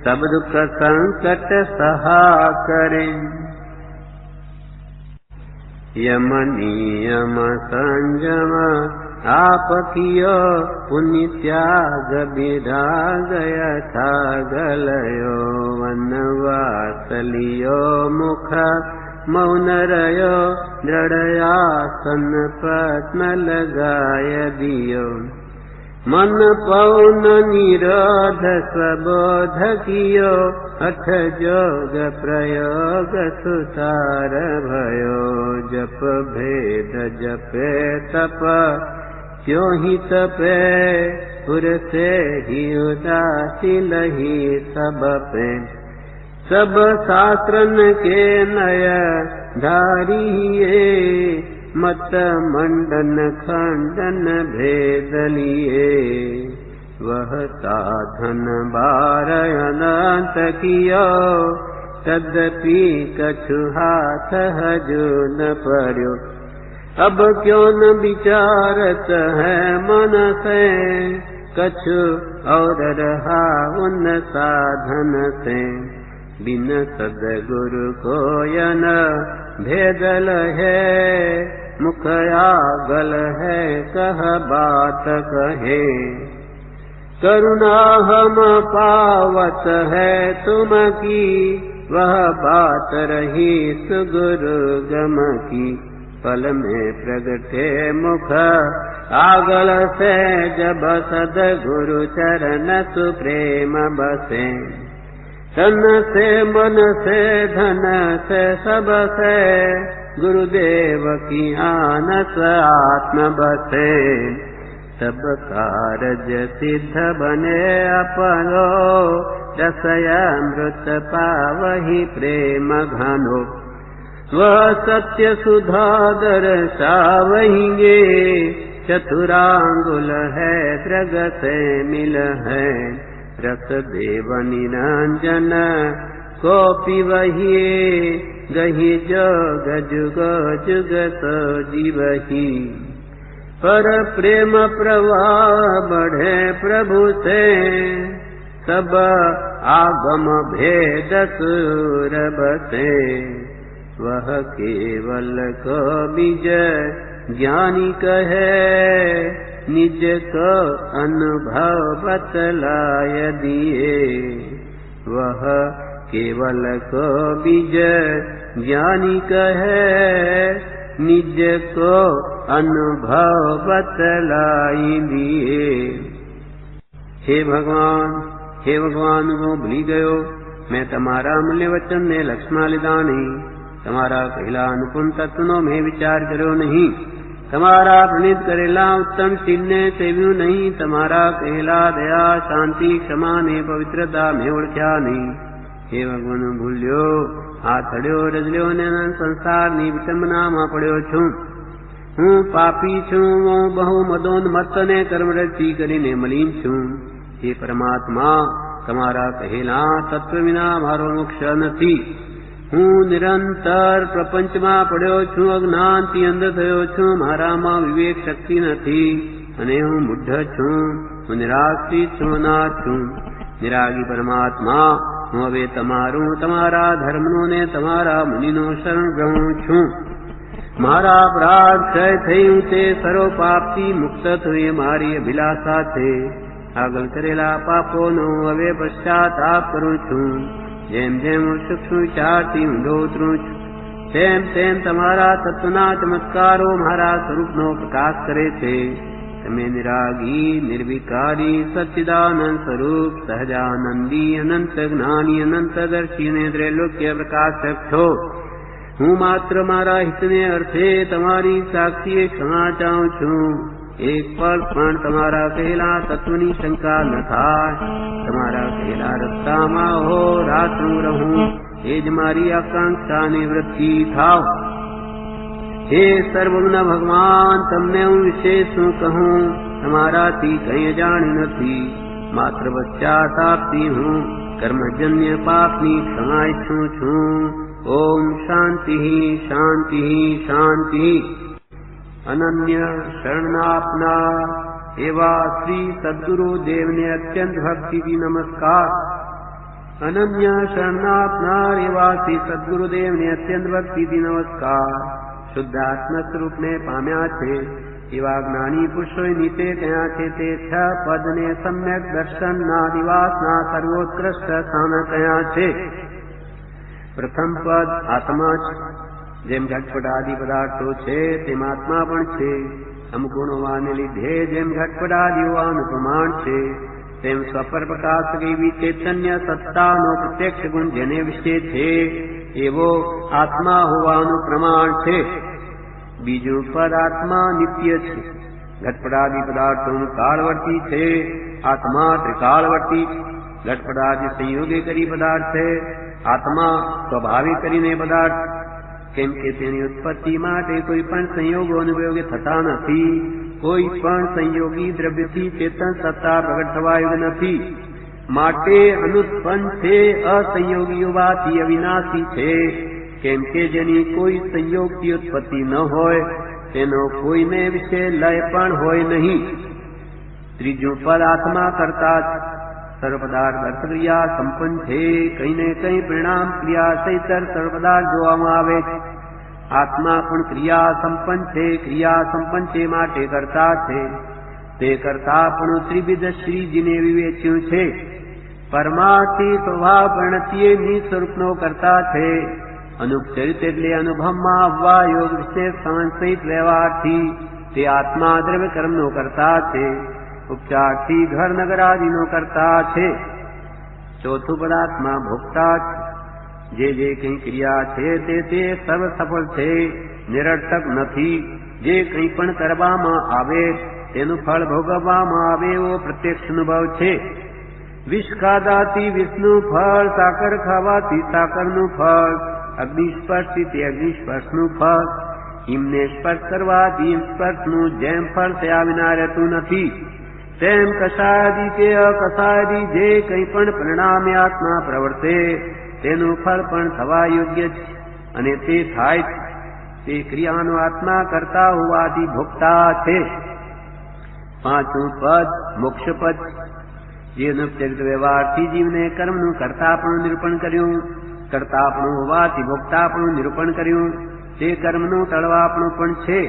A: सब दुख संकट सहा करे। यम नियम संयम आप कियो पुण्य त्याग विराग यथा गलयो। वनवास लियो मुख मौन रयो दृढ़यासन पद्म लगाय दियो। मन पौन निरोध स्वबोध कियो। अठ जोग प्रयोग सुतार भयो। जप भेद जपे तप क्यों ही तपे। पुर से ही उदासी लही सब पे। सब शास्त्रन के नय धारिये मत मंडन खंडन भेद लिए, वह साधन बार अनंत कियो, तदपि कछु हाथ हजु न पर्यो। अब क्यों न विचारत है मन से, कछु और रहा उन साधन से। बिन सद्गुरु को यन भेदल है, मुख आगल है कह बात कहे। करुणा हम पावत है तुम की, वह बात रही सुगुरु गम की। पल में प्रगटे मुख आगल से, जब सद्गुरु चरण सुप्रेम बसे। तन से मन से धन से सब से, गुरुदेव की आनस आत्म बसे। सब कारज सिद्ध बने अपनो, रसय अमृत पावहि प्रेम घनो। वह सत्य सुधा दर्शावहिंगे, चतुरांगुल है द्रग से मिल है। रस देव निरंजन को पिबहिए, गहि जोग जुग जुगत जीवहि। पर प्रेम प्रवाह बढ़े प्रभु से, सब आगम भेद सुर बसे। वह केवल को विजय ज्ञानी कहे, निज को अनुभव बतलाय दिए। वह केवल को विजय ज्ञानी कहे, निज को अनुभव बतलाई दिए। हे भगवान वो भूली गयो, मैं तमारा मूल्य वचन ने लक्ष्मा लिदानी। तमारा कहला अनुपम तत्वों में विचार करो नहीं, तमारा प्रणीत करेला उत्तम शील ने सेव्यू नहीं। तमारा कहला दया शांति क्षमा ने पवित्रता में ओळख्या नहीं। हे भगवान भूल्यो, हाथड़ियो रजल्यो ने संसार नी विटंबना में पड़्यो छू। हूँ पापी छू, वो बहु मदोन्मत्त ने कर्म रची करीने मलिन छू। हे परमात्मा, तमारा कहेला तत्व विना मारो मोक्ष नथी। हूँ निरंतर प्रपंच में पड़्यो छू, अज्ञान थी अंध थयो छू। मारा में विवेक शक्ति नथी, अने हूँ मुढ छू। हूँ निराश्रित छू, अनाथ छू। निरागी परमात्मा, हूँ हवे तमारू तमारा धर्मनो ने तमारा मुनिनो शरण ग्रहण छू। मारा अपराध क्षय थयु ते सर्व पापथी मुक्त थई मारी अभिलाषा छे। આગળ કરેલા પાપોનો હવે પશ્ચાતાપ કરું છું। જેમ જેમ હું સૂક્ષ્મ વિચારથી ઊંડો ઉતરું છું, તેમ તેમ તમારા તત્વના ચમત્કારો મારા સ્વરૂપનો પ્રકાશ કરે છે। તમે નિરાગી, નિર્વિકારી, સચ્ચિદાનંદ સ્વરૂપ, સહજાનંદી, અનંત જ્ઞાની, અનંત દર્શી અને ત્રૈલોક્ય પ્રકાશક છો। હું માત્ર મારા હિતને અર્થે તમારી સાક્ષીએ ક્ષમા ચાહું છું। एक पल पण तमारा कहेला तत्वनी शंका न थाय। तमारा कहेला रस्तामां हो रातुं रहूं, एज मारी आकांक्षा निवृत्ति थाव। हे सर्वगुण भगवान, तमने हूँ विशेष शू कहूं, तमाराथी कहीं अजाणी नथी। मात्र पश्चातापती हूँ, कर्मजन्य पापनी क्षमा इच्छूं छूं। ओम शांति शांति शांति। अनन्य शरणापना एवा श्री सद्गुरु देव ने अत्यंत भक्ति की नमस्कार। अनन्य शरणापना एवा श्री सद्गुरु देव ने अत्यंत भक्ति की नमस्कार। शुद्ध आत्म स्वरूप ने पाम्या छे एवा ज्ञानी पुरुषों नीचे कया छे ते 6 पद ने सम्यक दर्शन ना निवास ना सर्वोत्कृष्ट स्थान कया छे। प्रथम पद आत्मा छे। જેમ ઘટપટ આદિ પદાર્થો છે તેમ આત્મા પણ છે। અમુક ગુણોને લીધે જેમ ઘટપટ આદિ હોવાનું પ્રમાણ છે, તેમ સ્વપર પ્રકાશક એવી ચૈતન્ય સત્તાનો પ્રત્યક્ષ ગુણ જેને વિશે છે એવો આત્મા હોવાનું પ્રમાણ છે। બીજું પદ આત્મા નિત્ય છે। ઘટપટ આદિ પદાર્થોનું કાળવર્તી છે, આત્મા ત્રિકાળવર્તી છે। ઘટપટ આદિ સંયોગે કરી પદાર્થ છે, આત્મા સ્વભાવિક કરીને પદાર્થ। કેમ કે તેની ઉત્પત્તિ માટે કોઈ પણ સંયોગો અનુભવે થતા નથી. કોઈ પણ સંયોગી દ્રવ્યથી ચેતન સત્તા પ્રગટ થવા યોગ્ય નથી. માટે અનુત્પન્ન છે, અસંયોગી હોવાથી અવિનાશી છે. કેમ કે જેની કોઈ સંયોગથી ઉત્પત્તિ ન હોય તેનો કોઈને વિશે લય પણ હોય નહીં. ત્રીજું પદ આત્મા કરતા સર્વ પદાર્થ અર્થ ક્રિયા સંપન્ન છે. કઈ ને કઈ પરિણામ ક્રિયા સહિત સર્વ પદાર્થ જોવામાં આવે છે. આત્મા પણ ક્રિયા સંપન્ન છે. ક્રિયા સંપન્ન છે માટે કરતા છે. તે કરતા પણ ત્રિવિધ શ્રીજીને વિવેચ્યું છે. પરમાર્થી સ્વભાવ પરિણતિએ નિસ્વરૂપનો કરતા છે. અનુપચરિત એટલે અનુભવમાં આવવા યોગ વિશેષ સંશયિત વ્યવહારથી તે આત્મા દ્રવ્ય કર્મનો કરતા છે. ઉપચારથી ઘર નગર આદિનો કરતા છે. ચોથું પદાર્થમાં ભોગતા છે. જે કંઈ ક્રિયા છે તે સર્વ સફળ છે, નિરર્થક નથી. જે કંઈ પણ કરવામાં આવે તેનું ફળ ભોગવવામાં આવે એવો પ્રત્યક્ષ અનુભવ છે. વિષ ખાવાથી વિષનું ફળ, સાકર ખાવાથી સાકરનું ફળ, અગ્નિ સ્પર્શથી તે અગ્નિ સ્પર્શનું ફળ, હિમને સ્પર્શ કરવાથી હિમ સ્પર્શનું જેમ ફળ થયા વિના રહેતું નથી તેમ કસાયદી કે અકસાયદી જે કંઈ પણ પરિણામે આત્મા પ્રવર્તે તેનું ફળ પણ થવા યોગ્ય છે અને તે થાય છે. તે ક્રિયાનો આત્મા કરતા હોવાથી ભોગતા છે. પાંચમું પદ મોક્ષ પદ. જે અનુપચરિત વ્યવહારથી જીવને કર્મનું કરતાપણું નિરૂપણ કર્યું. કરતાપણું હોવાથી ભોગતાપણું નિરૂપણ કર્યું. તે કર્મનું ટળવાપણું પણ છે.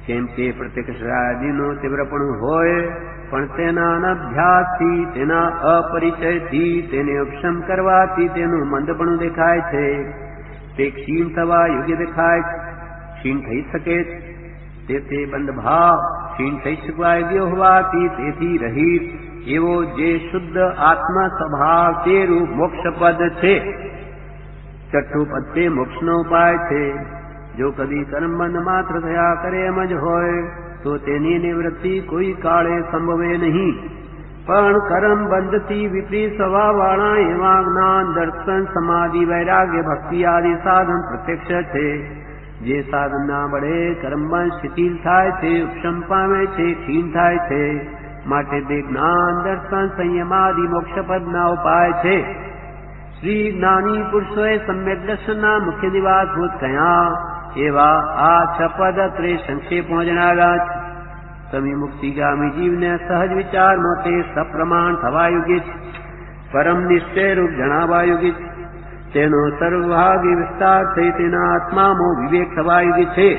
A: કેમ કે પ્રત્યક્ષ આદિનું તીવ્રપણું હોય પણ તેના અનભ્યાસથી, તેના અપરિચયથી, તેને ઉપશમ કરવાથી તેનું મંદપણું દેખાય છે. તે ક્ષીણ થવા યોગ્ય દેખાય છે. ક્ષીણ થઈ શકે તે બંધ ભાવ ક્ષીણ થઈ શકવા યોગ્ય હોવાથી તેથી રહિત એવો જે શુદ્ધ આત્મ સ્વભાવ તે રૂપ મોક્ષ પદ છે. છઠ્ઠું પદ તે મોક્ષનો ઉપાય છે. જો કદી કર્મબંધ માત્ર થયા કરે એમ જ હોય તો તેની નિવૃત્તિ કોઈ કાળે સંભવે નહીં. પણ કર્મ બંધથી વિપરીત સ્વભાવવાળા એવા જ્ઞાન, દર્શન, સમાધિ, વૈરાગ્ય, ભક્તિ આદિ સાધન પ્રત્યક્ષ છે. જે સાધનના વડે કર્મબંધ શિથિલ થાય છે, ઉપશમ પામે છે, ક્ષીણ થાય છે. માટે તે જ્ઞાન, દર્શન, સંયમાદિ મોક્ષપદના ઉપાય છે. શ્રી જ્ઞાની પુરુષોએ સમ્યક દર્શનના મુખ્ય નિવાસભૂત કયા એવા આ છપદ ત્રે સંક્ષેપમાં જણાવ્યા છે. સમી મુક્તિગામી જીવને સહજ વિચારમાં તે સપ્રમાણ થવા યોગ્ય છે. પરમ નિશ્ચય રૂપ જણાવવા યોગ્ય છે. તેનો સર્વભાગી વિસ્તાર થઈ તેના આત્મામાં વિવેક થવા યોગ્ય છે.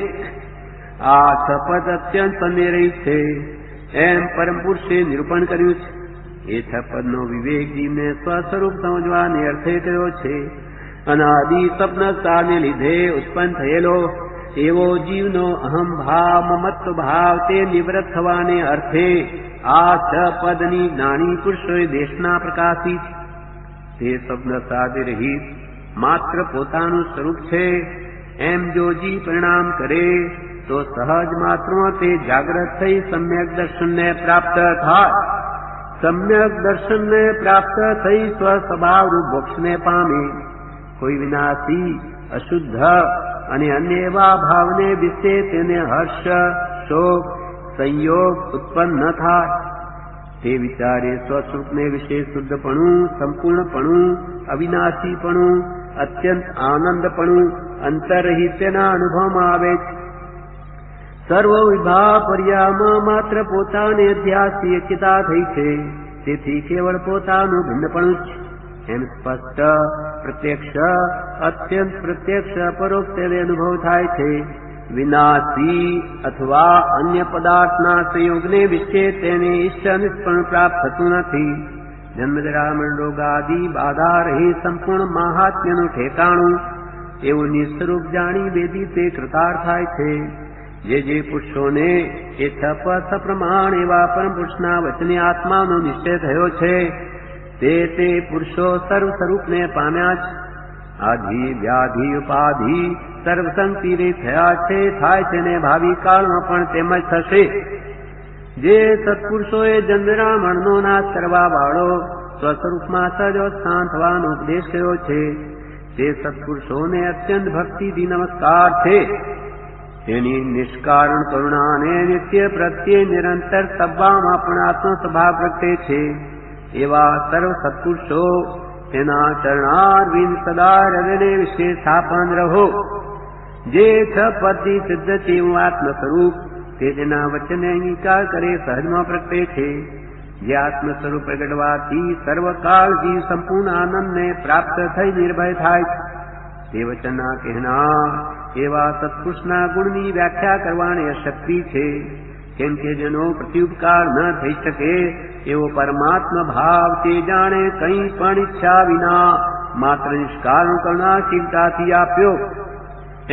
A: આ છપદ અત્યંત સન્નિરહિત છે એમ પરમ પુરુષે નિરૂપણ કર્યું છે. એ છપદનો વિવેક જીવને સ્વસ્વરૂપ સમજવાને અર્થે કર્યો છે. અનાદિ સ્વપ્નતાને લીધે ઉત્પન્ન થયેલો એવો જીવનો અહમ ભાવ, મમત્વ ભાવ તે નિવૃત્ત થવાને અર્થે આ છ પદની જ્ઞાની પુરુષોએ દેશના પ્રકાશી છે. તે સ્વપ્નતાથી રહિત માત્ર પોતાનું સ્વરૂપ છે એમ જો જીવ પરિણામ કરે તો સહજ માત્રમાં તે જાગ્રત થઈ સમ્યક દર્શનને પ્રાપ્ત થાય. સમ્યક દર્શનને પ્રાપ્ત થઈ સ્વસ્વભાવરૂપ મોક્ષને પામે. કોઈ વિનાશી, અશુદ્ધ અને અન્ય એવા ભાવને વિશે તેને હર્ષ, શોક, સંયોગ ઉત્પન્ન ન થાય. તે વિચારે સ્વસ્વરૂપને વિશે શુદ્ધપણું, સંપૂર્ણપણું, અવિનાશીપણું, અત્યંત આનંદપણું અંતરહિત તેના અનુભવમાં આવે છે. સર્વ વિભાગ પર્યામાં માત્ર પોતાને અધ્યાસથી એક્યતા થઈ છે. તેથી કેવળ પોતાનું ભિન્નપણું છે એમ સ્પષ્ટ, પ્રત્યક્ષ, અત્યંત પ્રત્યક્ષ, પરોક્ષ તેને અનુભવ થાય છે. વિનાશી અથવા અન્ય પદાર્થના સંયોગને વિશે તેને ઈષ્ટ નિષ્પણ પ્રાપ્ત થતું નથી. જન્મજરા મરણરોગ આદિ બાધા રહી સંપૂર્ણ મહાત્મ્યનું ઠેકાણું એવું નિસ્વરૂપ જાણી વેદી તે કૃતાર્થ થાય છે. જે પુરુષોને એ છપ સપ્રમાણ એવા પરમ પુરુષના વચને આત્માનો નિશ્ચય થયો છે તે પુરુષો સર્વ સ્વરૂપને પામ્યા છે. આધિ વ્યાધિ ઉપાધિ સર્વસંગથી થયા છે, થાય છે ને ભાવિ કાળમાં પણ તેમ જ થશે. જે સત્પુરુષોએ જન્મના મરણનો નાશ કરવા વાળો સ્વસ્વરૂપમાં સહજ સ્થાન થવાનો ઉપદેશ કર્યો છે તે સત્પુરુષોને અત્યંત ભક્તિથી નમસ્કાર છે. તેની નિષ્કારણ કરુણા અને નિત્ય પ્રત્યે નિરંતર સભામાં પણ આત્મ સ્વભાવ પ્રગટે છે. એવા સર્વ સત્પુરુષો તેના ચરણારવિંદ સદા હૃદયને વિશે સ્થાપન રહો. જે છ પદથી સિદ્ધ છે એવું આત્મ સ્વરૂપ તે તેના વચને અંગીકાર કરે સહજમાં પ્રગટે છે. જે આત્મ સ્વરૂપ પ્રગટવાથી સર્વકાળ જીવ સંપૂર્ણ આનંદને પ્રાપ્ત થઈ નિર્ભય થાય છે. તે વચનના કહેનાર એવા સત્પુરુષના ગુણની વ્યાખ્યા કરવાની અશક્તિ છે. કેમ કે જેનો પ્રત્યુપકાર ન થઈ શકે એવો પરમાત્મા ભાવ તે જાણે કંઈ પણ ઈચ્છા વિના માત્ર નિષ્કારણ કરુણાશીલતાથી આપ્યો.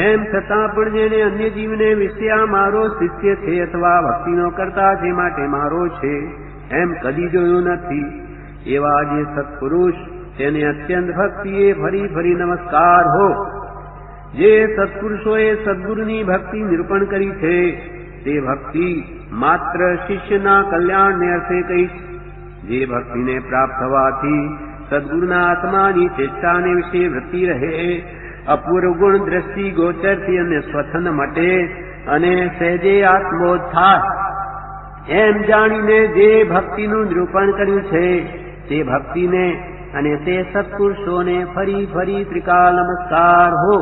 A: એમ છતાં પણ જેને અન્ય જીવને વિશે આ મારો શિષ્ય છે અથવા ભક્તિનો કરતા છે માટે મારો છે એમ કદી જોયું નથી. એવા જે સત્પુરુષ તેને અત્યંત ભક્તિએ ફરી ફરી નમસ્કાર હો. જે સત્પુરુષોએ સદગુરુની ભક્તિ નિરૂપણ કરી છે તે ભક્તિ માત્ર શિષ્યના કલ્યાણને અર્થે કહી. જે ભક્તિને પ્રાપ્ત થવાથી સદગુરુના આત્માની ચેષ્ટાને વિશે વૃત્તિ રહે, અપૂર્વ ગુણ દ્રષ્ટિ ગોચરથી અને સ્વથન મટે અને સહેજે આત્મબોધ થાય એમ જાણીને જે ભક્તિનું નિરૂપણ કર્યું છે તે ભક્તિને અને તે સત્પુરુષોને ફરી ફરી ત્રિકાલ નમસ્કાર હો.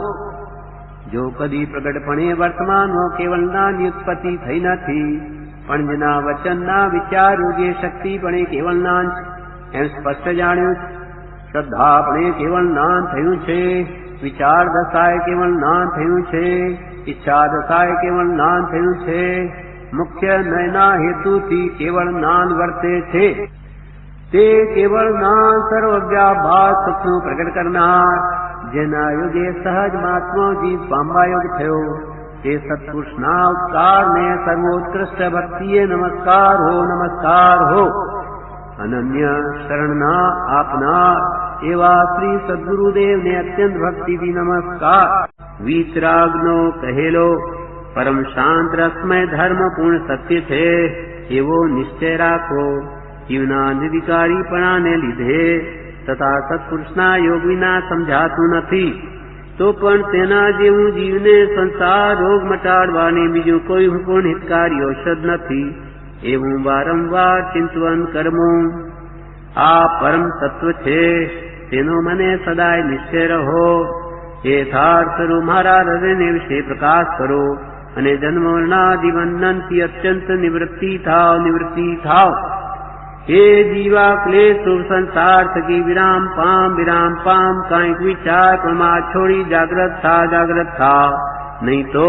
A: જો કદી પ્રગટપણે વર્તમાનમાં કેવલ જ્ઞાનની ઉત્પત્તિ થઈ નથી, પણ જેના વચનના વિચાર યોગે શક્તિપણે કેવલ જ્ઞાન છે એમ સ્પષ્ટ જાણ્યું છે. શ્રદ્ધાપણે કેવલ જ્ઞાન થયું છે, વિચાર દશાએ કેવલ જ્ઞાન થયું છે, ઈચ્છા દશાએ કેવલ જ્ઞાન થયું છે, મુખ્ય નયના હેતુથી કેવળ જ્ઞાન વર્તે છે. તે કેવળ જ્ઞાન સર્વવ્યાભાસ સત્યનું પ્રગટ કરનાર જેના યોગે સહજ મહાત્મા જીવ પામવા યોગ થયો તે સત્પુરુષના ઉપકારને સર્વોત્કૃષ્ટ ભક્તિએ નમસ્કાર હો, નમસ્કાર હો. અનન્ય શરણના આપનાર એવા શ્રી સદગુરુદેવને અત્યંત ભક્તિથી નમસ્કાર. વીતરાગનો કહેલો પરમ શાંત રસમય ધર્મ પૂર્ણ સત્ય છે એવો નિશ્ચય રાખો. જીવના નિર્વિકારીપણાને લીધે તથા સત્પુરુષના યોગ વિના સમજાતું નથી, તો પણ તેના જેવું જીવને સંસાર રોગ મટાડવાને બીજું કોઈ પણ હિતકારી ઔષધ નથી એવું વારંવાર ચિંતન કરવું. આ પરમ તત્વ છે તેનો મને સદાય નિશ્ચય રહો. યથાર્થ સ્વરૂપ મારા હૃદયને વિશે પ્રકાશ કરો અને જન્મ મરણાદિ બંધનથી અત્યંત નિવૃત્તિ થાવ, નિવૃત્તિ થાવ. હે જીવા ક્લેશ સંસાર થકી વિરામ પામ કાંઈક વિચાર પ્રમાદ છોડી જાગ્રત થા, જાગ્રત થા. નહીં તો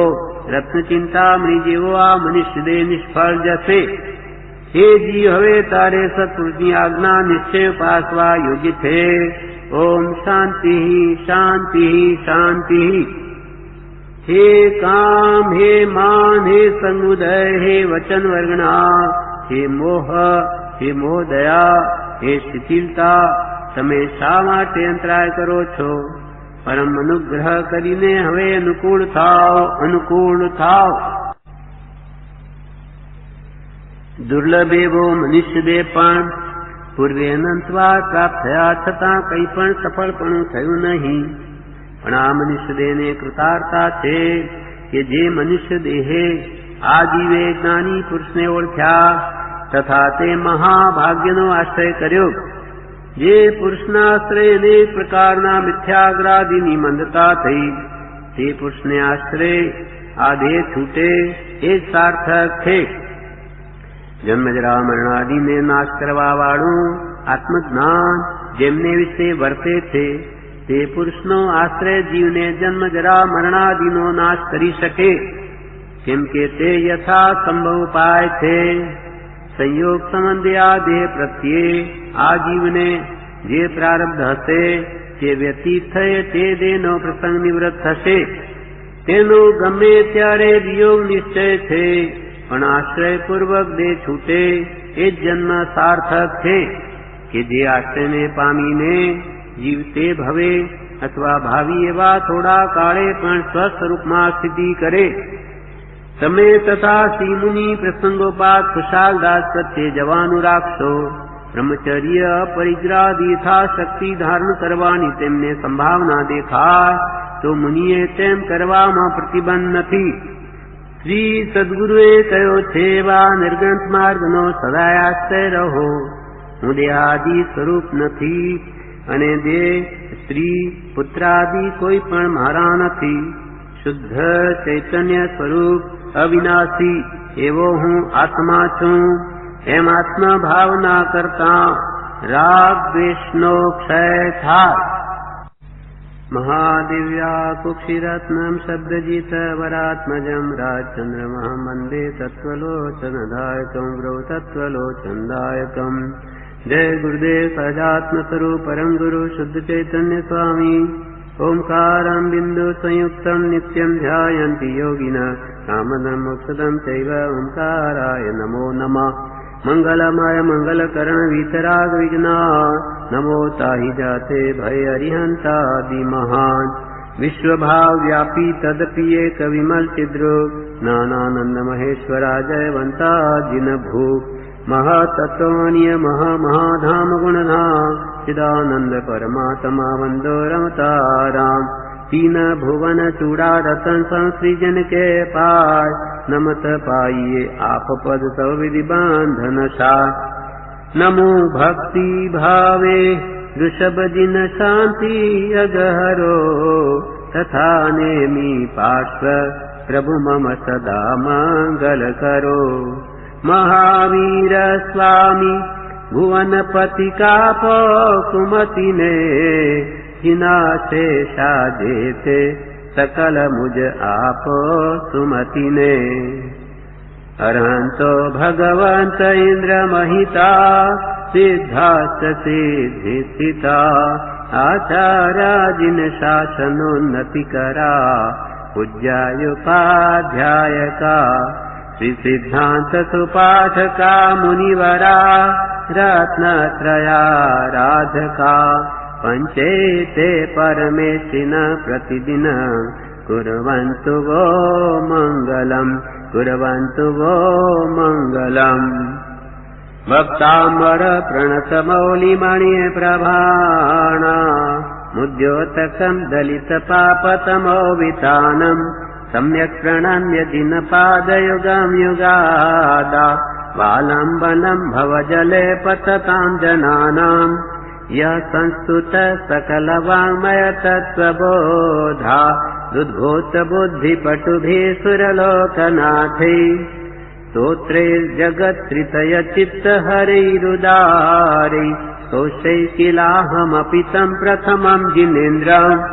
A: રત્ન ચિંતામણી જેવો આ મનુષ્ય દેહ નિષ્ફળ જશે. હે જીવ, હવે તારે સત્પુરુષની આજ્ઞા નિશ્ચય પાસવા યોગ્ય છે. ઓમ શાંતિ શાંતિ શાંતિ. હે કામ, હે માન, હે સંગુદય, હે વચન વર્ગણા, હે મોહ, હે મોહદયા, હે શિથિલતા, તમે શા માટે અંતરાય કરો છો? પરમ અનુગ્રહ કરીને હવે અનુકૂળ થાવ, અનુકૂળ થાવ. દુર્લભ એવો મનુષ્ય દેહ પણ પૂર્વે અનંતવાર પ્રાપ્ત થયા છતાં કંઈ પણ સફળપણું થયું નહીં. પણ આ મનુષ્ય દેહને કૃતાર્થતા છે કે જે મનુષ્ય દેહે આ જીવે જ્ઞાની પુરુષને ઓળખ્યા તથા તે મહાભાગ્યનો આશ્રય કર્યો. જે પુરુષના આશ્રય અનેક પ્રકારના મિથ્યાગ્રાદિની મંદતા થઈ તે પુરુષને આશ્રય આ દેહ છૂટે એ જ સાર્થક છે. જન્મજરા મરણાદિને નાશ કરવા વાળું આત્મજ્ઞાન જેમને વિશે વર્તે છે તે પુરુષનો આશ્રય જીવને જન્મજરા મરણાદિનો નાશ કરી શકે, કેમ કે તે યથા સંભવ ઉપાય છે. સંયોગ સંબંધે આ દેહ પ્રત્યે આ જીવને જે પ્રારબ્ધ હશે તે વ્યતીત થયે તે દેહનો પ્રસંગ નિવૃત્ત થશે. તેનો ગમે ત્યારે વિયોગ નિશ્ચય છે, પણ આશ્રયપૂર્વક દેહ છૂટે એ જ જન્મ સાર્થક છે. કે જે આશ્રયને પામીને જીવતે ભવે અથવા ભાવિ એવા થોડા કાળે પણ સ્વસ્વરૂપમાં સ્થિતિ કરે. તમે તથા શ્રી મુનિ પ્રસંગોપાત ખુશાલદાસ પ્રત્યે જવાનું રાખશો બ્રહ્મચર્ય પરિગ્રહ યથાશક્તિ ધારણ કરવાની તેમને સંભાવના દેખાય તો મુનિએ તેમ કરવામાં પ્રતિબંધ નથી. શ્રી સદગુરુએ કહ્યો છે એવા નિર્ગ્રંથ માર્ગનો સદાય આશ્રય રહો. હું દેહાદિ સ્વરૂપ નથી અને દેહ સ્ત્રી પુત્રાદિ કોઈ પણ મારા નથી. શુદ્ધ ચૈતન્ય સ્વરૂપ અવિનાશી એવો હું આત્મા છું. એમ આત્મા ભાવના કરતા રાગ દ્વેષનો ક્ષય થાય. महादिव्या कुक्षिरत्नम् शब्दजित वरात्मजम् राजचन्द्रमहं वन्दे तत्त्वलोचनदायकम् व्रौ तत्त्वलोचनदायकम्. जय गुरुदेव सहजात्मस्वरूप परम गुरु शुद्ध चैतन्य स्वामी. ओंकारं बिंदु संयुक्तं नित्यं ध्यायन्ति योगिनः कामदं मोक्षदं चैव ओंकाराय नमो नमः. मंगलमय मंगलकरण वीतराग विघ्ना नमो ताहि जाते भय अरिहंतादि महान. विश्वभाव व्यापी तदपि एक विमल चिद्रो नानानंद महेश्वरा जयवंता जिन भू. महतत्वनीय महाधाम गुणधाम चिदानंद परमात्मा वंदो रमताराम. तीन भुवन चूड़ा रतन संसृजन के पाय नमत पाइए आप पद तव विधि बांधन सार. नमो भक्ति भावे ऋषभ जिन शांति अगहरो तथा नेमि पार्श्व प्रभु मम सदा मंगल करो. महावीर स्वामी भुवनपति का कुमति ने जिना से साजेते सकल मुझ आप सुमति ने. अरहंतो भगवंत इंद्र महिता सिद्धार्थ सिद्धि स्थिता. आचार्य जिन शासनोन्नति करा पूज्यायुपाध्याय का. श्री सिद्धांत सुपाठका मुनिवरा रत्नत्रयाराधका. पंचेते परमेशिन प्रतिदिन कुर्वन्तु वो मंगलम् कुर्वन्तु वो मंगलम्. भक्ताम्बर प्रणतमौलिमणि प्रभाणा मुद्योतकम् दलितपापतमो वितानम्. सम्यक् प्रणम्य दिनपादयुगम् युगादा वालम्बनम् भवजले पतताम् जनानाम्. यह संस्तुत सकल वाङ्मय तत्त्वबोधा उद्भूत बुद्धिपटुभिः सुरलोकनाथै. स्तोत्रे जगत्त्रितय चित्तहरैरुदारै स्तोषै किलाहमपि तम् प्रथमम् जिनेन्द्रम्.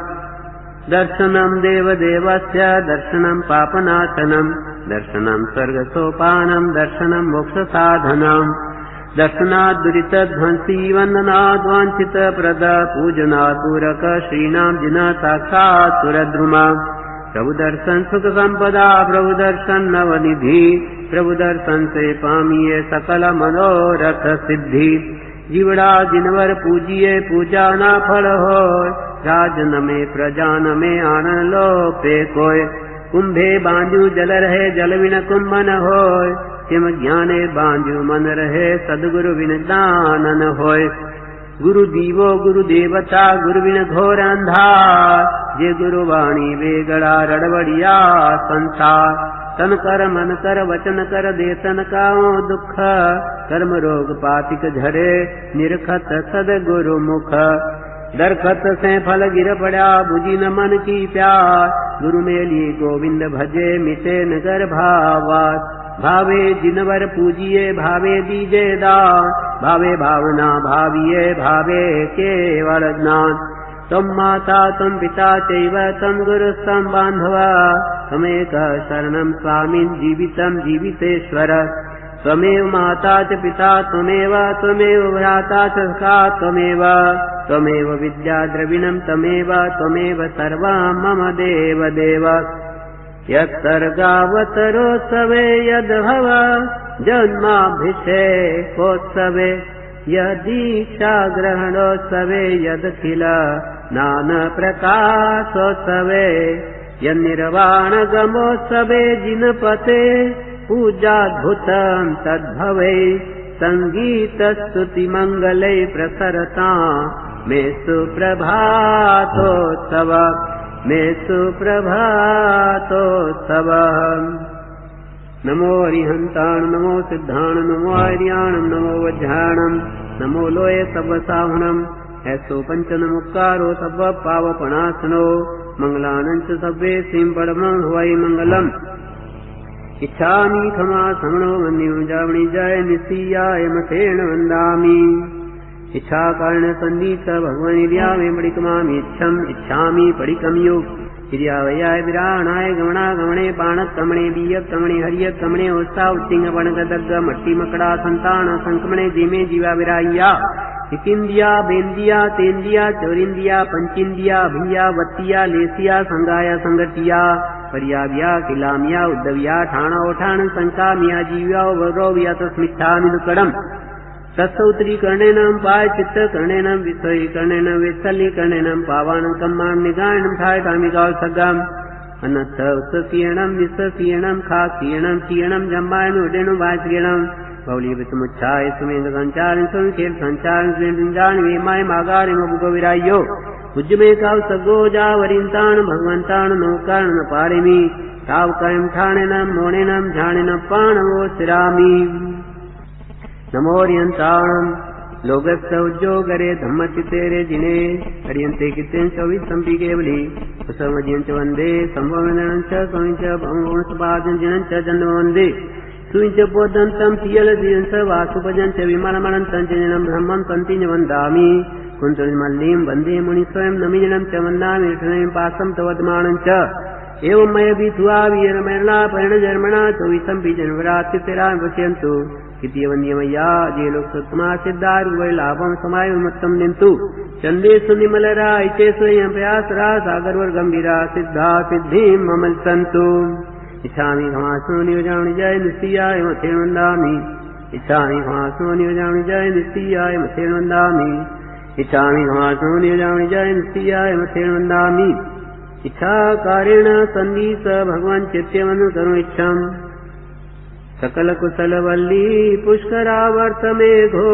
A: दर्शनम् देवदेवस्य दर्शनम् पापनाशनम् दर्शनम् स्वर्गसोपानम् दर्शनम् मोक्षसाधनम्. दर्शनात् दुरितध्वंसी वन्दनात् वाञ्छितप्रद पूजनात् पूरक श्रीणाम् जिना साक्षात् सुरद्रुमा. प्रभु दर्शन सुख संपदा प्रभु दर्शन नवनिधि. प्रभु दर्शन से पामिये सकल मनोरथ सिद्धि. जीवड़ा जिनवर पूजिए पूजा ना फल होय. राजन में प्रजान में आनंद लो पे कोय. कुंभे बांजू जल रहे जल बिन कुंभ न होय. किम ज्ञाने बांजू मन रहे सदगुरु बिन दानन होय. गुरु दीवो गुरु देवता गुरु बिन घोर अंधार. जे गुरु वाणी वेगड़ा रड़वड़िया संसार. तन कर मन कर वचन कर देतन काओ दुख. कर्म रोग पातिक झरे निरखत सदगुरु मुख. दरखत से फल गिर पड़ा बुझी न मन की प्यार. गुरु मेली गोविंद भजे मिटे नगर भावास. भावे जिनवर पूजिए भावे दीजे दान. भावे भावना भाविये भावे केवल ज्ञान. तम माता तम पिता चैव तम गुरु तम बांधवा. तमेक शरणं स्वामिन् जीवितं जीवितेश्वर. त्वमेव माता च पिता त्वमेव त्वमेव भ्राता च सखा त्वमेव. त्वमेव विद्या द्रविणं त्वमेव सर्वं मम देव देव. यत्सर्गावतरोत्सवे यद्भव जन्माभिषेकोत्सवे यदीक्षाग्रहणोत्सवे यदखिल नानप्रकाशोत्सवे यन्निर्वाणगमोत्सवे जिनपते पूजाद्भुतं तद्भवे. संगीत स्तुति मंगले प्रसरता में सुप्रभातोत्सव में सुप्रभातोत्सव। नमो अरिहंताण नमो सिद्धाण नमो आर्याणम नमो वज्राणम नमो लोये सवसाहनम ऐसो पंचन मुक्कारो सब पावपणासनो मंगलानंच सभ्ये सिंह परमं हवै मंगलम। इच्छामि खमा समणो मन्यु जावणी जय निसीयाय मथेन वंदामि। इच्छा कारण संदीत भगवान इरियावे बड़िकमामि इच्छामि पड़िकम योग इरियावयाय विराणाय गमणा गमणे बाणक कमणे बीयक कमणे हरियक कमणे ओस्ता उत्तिंग बनक दग्ग मट्टी मकड़ा संतान संकमणे जीमे जीवा विराहिया इकिंदिया बेंदिया तेंदिया चौरिंदिया पंचिंदिया अभिया वत्तिया लेसिया संगाया संगटिया परियाव्या किलामिया उद्धविया ठाणा ओठाण संकामिया जीव्या वरोव्या तस्मिच्छा निलुकडम तत्सौत्री कर्णेनम पाय चित्त कर्णेनम विषयी कर्णेनम वेत्सली कर्णेनम पावानं कम्मां निगायनं ठाय कामिकाव सगम अनथ उत्सीयणम विससीयणम खासीयणम सीयणम जम्बायन उडेनु वाचगेणम भौली वितमुच्छाय सुमेंद्र संचारण सुखेल संचारण सुमेंद्रंजान वेमाय मागारि मबुग विरायो उज्जमे काव सगो जा वरिंताण भगवंताण नौकारण पारेमी ताव कायम ठाणेनम मोणेनम झाणेनम पाणवो सिरामी। नमो अरिहंताणम लोगस्य उज्जोगरे धम्मचितेरे जिने हरियन्ते कितेन चौविसंपि केवली उसमजियंच वंदे संभवनंच कविंच भंगोंसपादं जिनंच जन्म वंदे सुंच बोधंतं सियल जियंच वासुपजंच विमानमनंतं जिनं ब्रह्मं तंतिं वंदामि कुंतलिमल्लीं वंदे मुनि स्वयं नमिजनं च वंदामि विष्णुं पासं तवदमानं च एवं मय विधुआ वीरमरणा परिणजर्मणा चौविसंपि जनवरात्रि तेरा वश्यन्तु किति वन्यमय्या जे लोक सत्मा सिद्धार वै लाभम समाय विमत्तम निंतु चंदे सुनिमलरा इचे स्वयं प्रयासरा सागरवर गंभीरा सिद्धा सिद्धिं ममल संतु। इच्छामि घमासो नियोजामि जय निस्सियाय मथेन वंदामि इच्छामि घमासो नियोजामि जय निस्सियाय मथेन वंदामि इच्छामि घमासो नियोजामि जय निस्सियाय मथेन वंदामि। इच्छाकारेण सन्नीस भगवान् चित्यमनु करुणिच्छम् सकल कुशल वल्ली पुष्करावर्त मेघो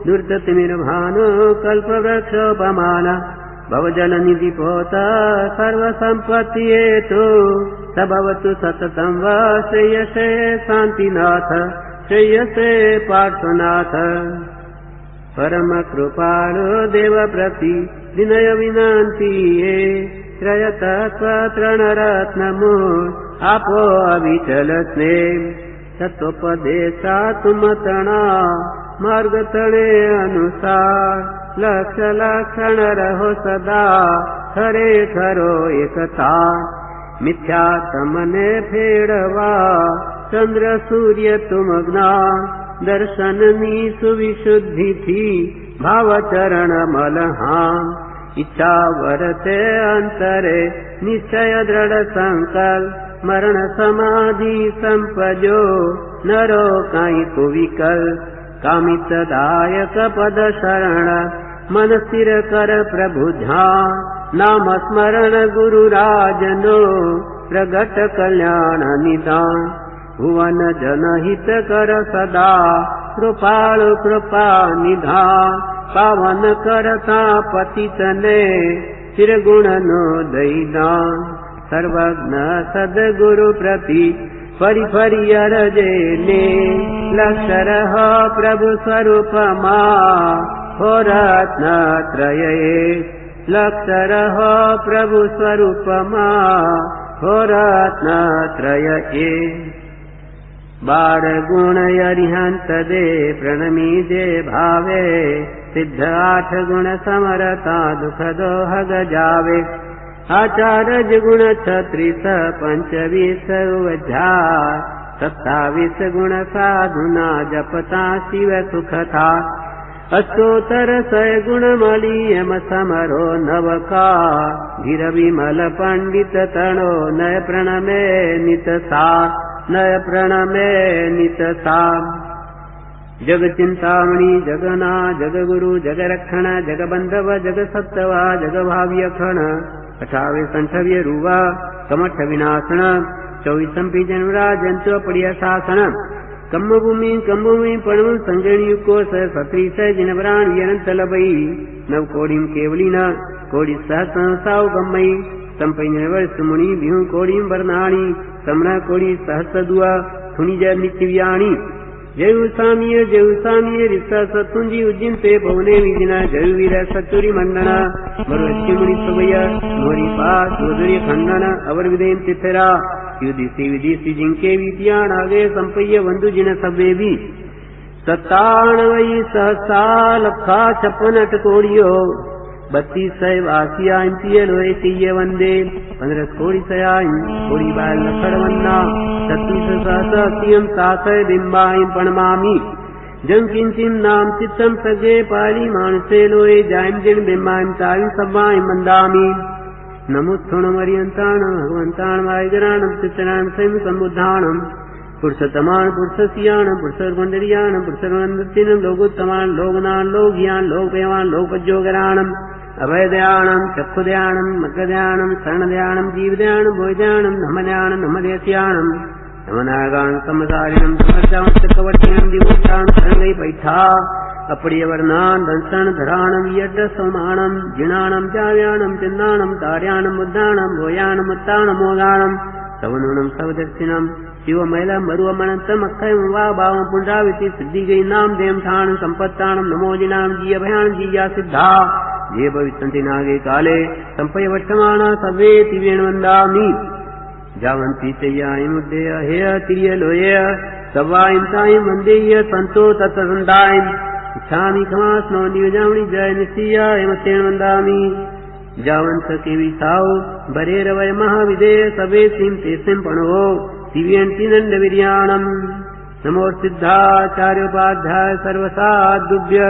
A: दुर्दतिमिर्भानो कल्पवृक्षोपमान भवजल निधि पोत सर्वसंपत्ति हेतु स भवतु सततं वा श्रेयसे शान्तिनाथ श्रेयसे पार्श्वनाथ। परम कृपालो देव प्रति विनय विनन्ति ये त्रयतत्त्वतृणरत्नमो आपो अविचल स्नेह तत्वोपदेशा तुमतना मार्ग तणे अनुसार लक्ष लक्षण रहो सदा खरे खरो एकता मिथ्या तमने फेड़वा चंद्र सूर्य तुम ज्ञान दर्शन नी सुविशुद्धि थी भाव चरण मलहान इच्छा वरते अंतरे निश्चय दृढ़ संकल्प मरण समाधि संपजो नरो काई कुविकल कामित दायक पद शरण मन स्थिर कर प्रभु ध्यान नाम स्मरण गुरु राजनो प्रगट कल्याण निदान भुवन जनहित कर सदा कृपालु कृपा निधान पावन करता पतितने चिरगुण नो दैदान सर्वज्ञ सद्गुरु प्रति फरि फरि अरजे ने लक्ष्य रह प्रभु स्वरूप मा हो रत्न त्रये लक्ष्य रह प्रभु स्वरूप मा हो रत्न त्रये। बार गुण अरिहंत दे प्रणमी दे भावे सिद्ध आठ गुण समरता दुख दोहग जावे आचार्य गुण 36 पंचवीस उज्झार 27 गुण साधुना जपता शिव सुख था अष्टोत्तर 100 गुण मलियम समरो नवका धीर विमल पंडित तणो नय प्रणमे नित सा नय प्रणमे नित सा जग चिंतामणि जगना जग गुरु जग रक्षण जग बंधव जग सत्तवा जग भाव्य खण 28 संठव्य रुवा कमठ विनाशन 24 जनवरा जंतु पड़िया शासन कंभूमि पणम संगणयुको स सत्री स जिनवराण यनंत लबई नव कोड़ीम केवली न कोड़ी सहसाव गम्मई संपैनवर्ष मुनि बिहु कोड़ीम बरनाणी समण कोड़ी सहस दुआ थुनि जय नित्यव्याणी जयु सामीय रिसा सतुंजी उज्जिन ते पवने विजिना जयु वीर सतुरी मंडना मरुष्य मुनि सुभय मोरी पास मधुरी खंडन अवर विदेन तिथरा युदिसी जिंके विद्यान आगे संपय्य वंदु जिन सबे भी 97 सहसा लखा 56 अटकोड़ियो 32 वासिया इंतिय लोए तीय वंदे 15 कोड़ी सयाई कोड़ी बाल लखड़ वन्ना 36 सहसा असियम सासय बिंबाई पणमामी जं किंचिन नाम चित्तम सगे पाली मानसे लोए जायम जिन बिंबाई तावी सब्बाई मंदामी नमुत्थुणम अर्यंताणम भगवंताणम वायुगराणम चित्तनाम स्वयं समुद्धाणम पुरुषोत्तमान पुरुषस्याणम पुरुषर्गुंडरियाणम पुरुषर्वंदतिनम लोकोत्तमान लोकनान लोकज्ञान लोकपयवान लोकपज्योगराणम अभयदयाणम चक्षुदयाणम मग्गदयाणम शरणदयाणम जीवदयाणम भोजयाणम नमदयाणम नमदेस्याणम नमनागान समसारिणम समर्जावं चक्रवर्तिणम दिवोत्तान शरणै पैठा अपड़ियवर्णान दंसन धराणम यड सोमाणम जिणाणम जाव्याणम चिन्नाणम तार्याणम मुद्दाणम भोयाणम उत्ताणम मोगाणम सवनुणम सवदर्शिनम शिव महिला मरुअमनंतम अक्षय वा भाव पुंड्राविति सिद्धि गई नाम देम ठाण संपत्ताणम नमोजिनाम जी अभयान जीया सिद्धा ये भविष्यन्ति नागे काले संपय वर्तमाना सर्वे तिवेण वंदामि जावंती चय्याय मुद्देय हेय तिर्य लोय सवायं तायं वंदेय संतो तत्संदाय इच्छामि खमास नो निवजामणि जय निश्चिया एमतेन वंदामि जावंत के विसाओ बरेर वय महाविदेय सबे सिम तेसिम पणो दिव्यंति नंद विर्याणम नमो सिद्धाचार्योपाध्याय सर्वसादुभ्य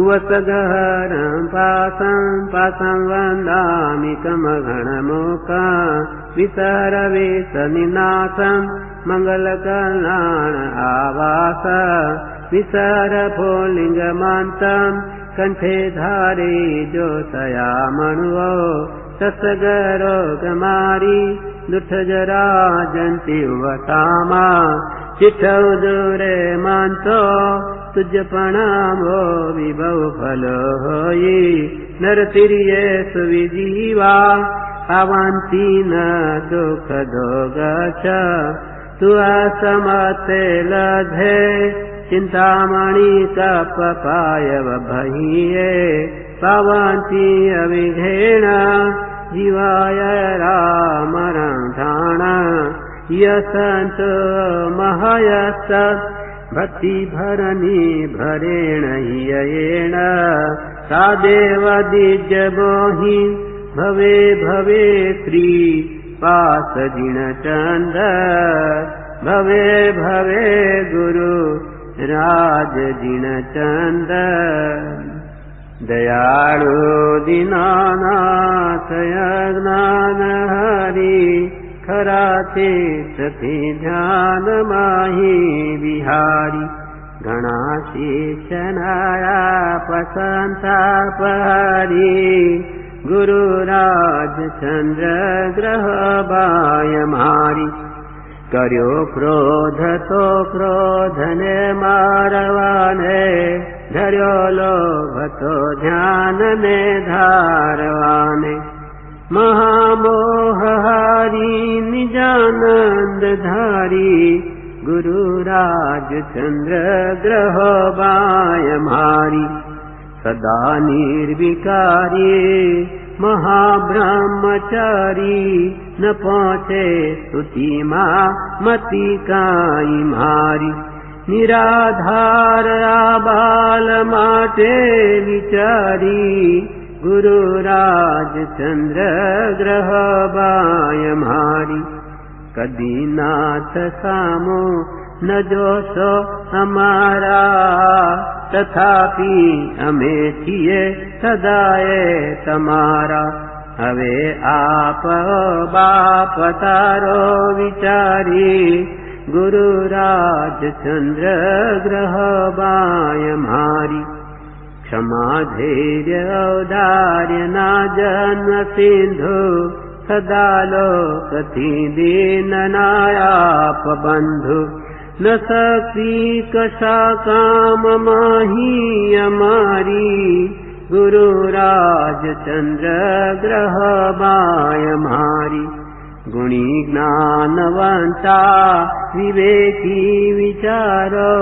A: उवसगहरं पासं वंदामि कमघणमोका विसरवेशनिनाथं मंगलकल्याण आवास विसरभोलिंगमान्तं कंठे धारे ज्योतया मणुओ ससगरोगमारी दुठजरा जंति वतामा चिठौ दूरे मान्तो तुझ प्रणामो विभव फलो होई नरतिरिये सुविजीवा अवंती न दुख दोगच तु असमते लधे चिंतामणि कपपायव भहिये पवंती अविघेण जीवाय रामरं ठाण यसंत महयस भक्ति भरणी भरेण हियेण सादेव दिज बोहि भवे भवे श्री पास जिन चंद भवे भवे गुरु राज जिन चंद दयाळु दीनानाथ ज्ञान हरि खराते सती ध्यान माही बिहारी गणाशीषनाया पसंता पहारी गुरुराज चंद्र ग्रह बाय मारी कर्यो क्रोध तो क्रोधने मारवाने धर्यो लोभ तो ध्यान में धारवाने महामोह हारी निजानंद धारी गुरुराज चंद्र ग्रह बाय मारी सदा निर्विकारी महाब्रह्मचारी न पहुँचे स्तुति मति काई मारी निराधार आबाल माटे विचारी गुरुराज चंद्र ग्रह बाय मारी कदी नाथ सामो न जोशो हमारा तथापि अमे छिए सदाए तमारा हवे आप बाप तारो विचारी गुरुराज चंद्र ग्रह बाय मारी क्षमा धैर्य औदार्य ना जन्म सिंधु सदा लोकति दीन नायाप बंधु न शक्ति कशा काम माही हमारी, गुरु राजचंद्र ग्रह बाय मारी। गुणी ज्ञानवंता विवेकी विचारो,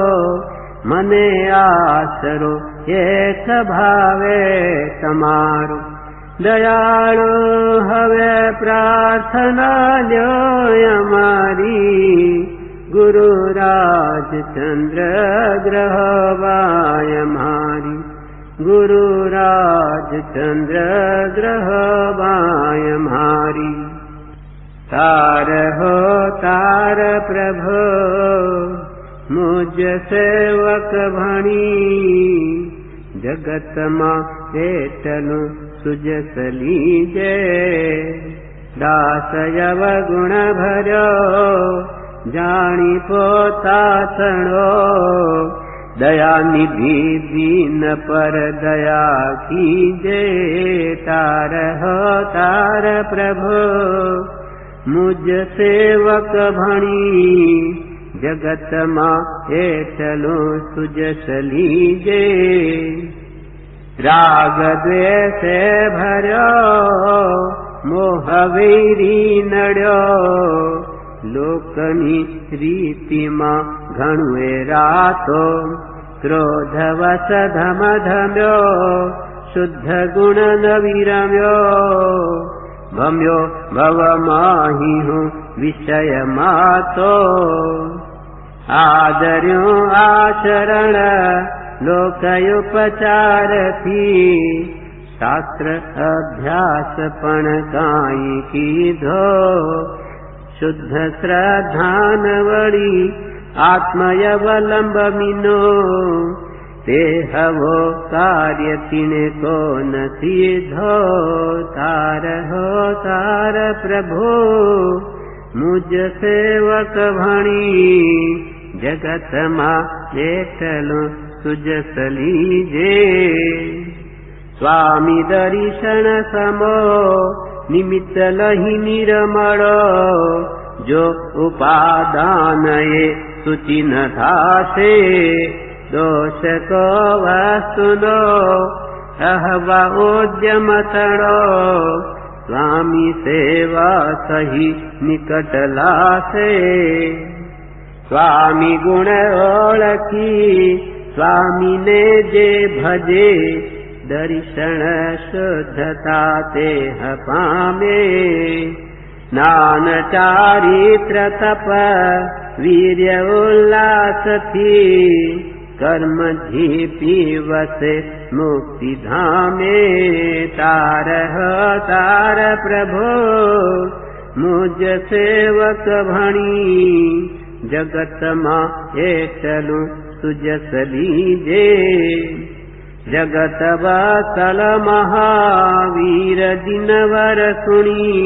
A: मने आसरो एक भावे तमारो। दयाळु हवे प्रार्थना ल्योय हमारी, गुरु राजचंद्र ग्रह बाय मारी। गुरु राजचंद्र ग्रह बाय मारी। तार हो तार प्रभु मुझ सेवक भणी, जगत मां हेतनु सुजस लीजे। दास यव गुण भरो जानी पोता तणो, दया निधि दीन पर दया कीजे। तार हो तार प्रभु मुझ सेवक भणी, जगत मां हेतनु सुजस लीजे। राग द्वेष भर्यो मोह वैरी नड्यो, लोकनी रीति मां घणुए रातो। क्रोध वस धम धम्यो शुद्ध गुण न विरम्यो, भम्यो भव माही हूँ विषय मातो। आदर्यो आचरण लोकयुपचार थी, शास्त्र अभ्यास पण काई कीधो। शुद्ध श्रद्धान वड़ी आत्मयवलंब मिनो, ते हवो कार्य तिने को न सिद्धो। तार हो तार प्रभु मुझ सेवक भणी, जगत मां हेतनु सुजस लीजे। स्वामी दर्शन समो निमित्त लहि निर्मलो, जो उपादान ये सुचि न थासे। दोष को वस्तुनो अहवा उद्यम तड़ो, स्वामी सेवा सही निकट लासे। स्वामी गुण ओळखी स्वामी ने जे भजे, दर्शन शुद्धता तेह पामे। स्नान चारित्र तप वीर्य उल्लास थी, कर्म झीपी वसे मुक्ति धामे। तार हो तार प्रभु मुझ सेवक भणी, जगत मां हेतनु सुजस लीजे। जगत वसल महावीर दिनवर सुनी,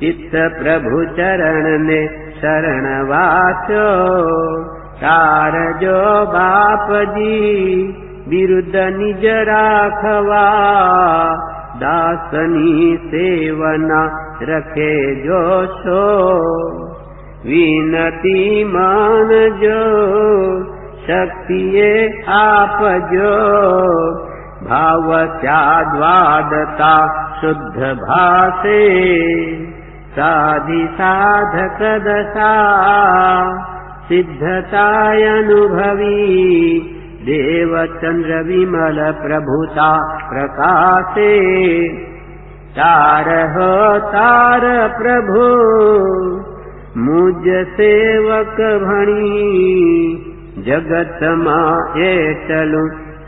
A: चित्त प्रभु चरण ने शरण वास्यो। तार जो बाप जी विरुद्ध निज राखवा, दासनी सेवना रखे जो सो। विनती मान जो शक्तिये आप जो, भाव त्याद्वादता शुद्ध भासे। साधि साधक दशा सिद्धताय अनुभवी, देव चंद्र विमल प्रभुता प्रकाशे। तार हो तार प्रभु मुझ सेवक भणी, जगत मां हेतनु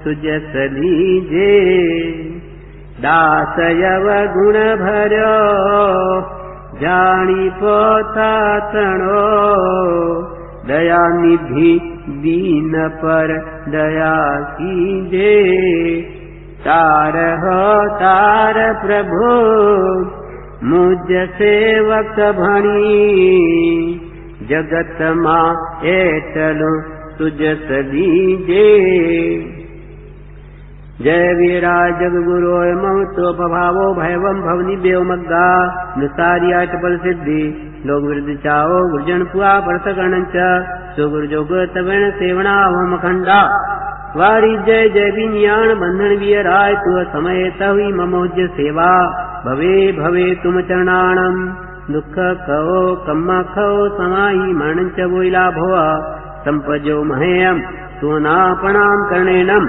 A: सुजस लीजे। दास यव गुण भर्यो जानी पोता तणो, दया निधि दीन पर दया कीजे। तार हो तार प्रभु मुझ सेवक भणी, जगत मां हेतनु सुजस लीजे। जय वीराय जगगुरो ममतो पभावो भैवम भवनी बेवमग्गा, निसारिया टपल सिद्धि लोग विरुद्ध चाओ गुर्जन पुआ परसकर्ण च। सुगुर जोग तवण सेवना वम खंडा वारी जय जय विनियाण बंधन वियराय तु समय तवी ममोज सेवा भवे भवे तुम चरणाणम दुख कहो कम्मा खो समाही मणंच बोइला भोआ संपजो महेयम सुनापणाम करणेनम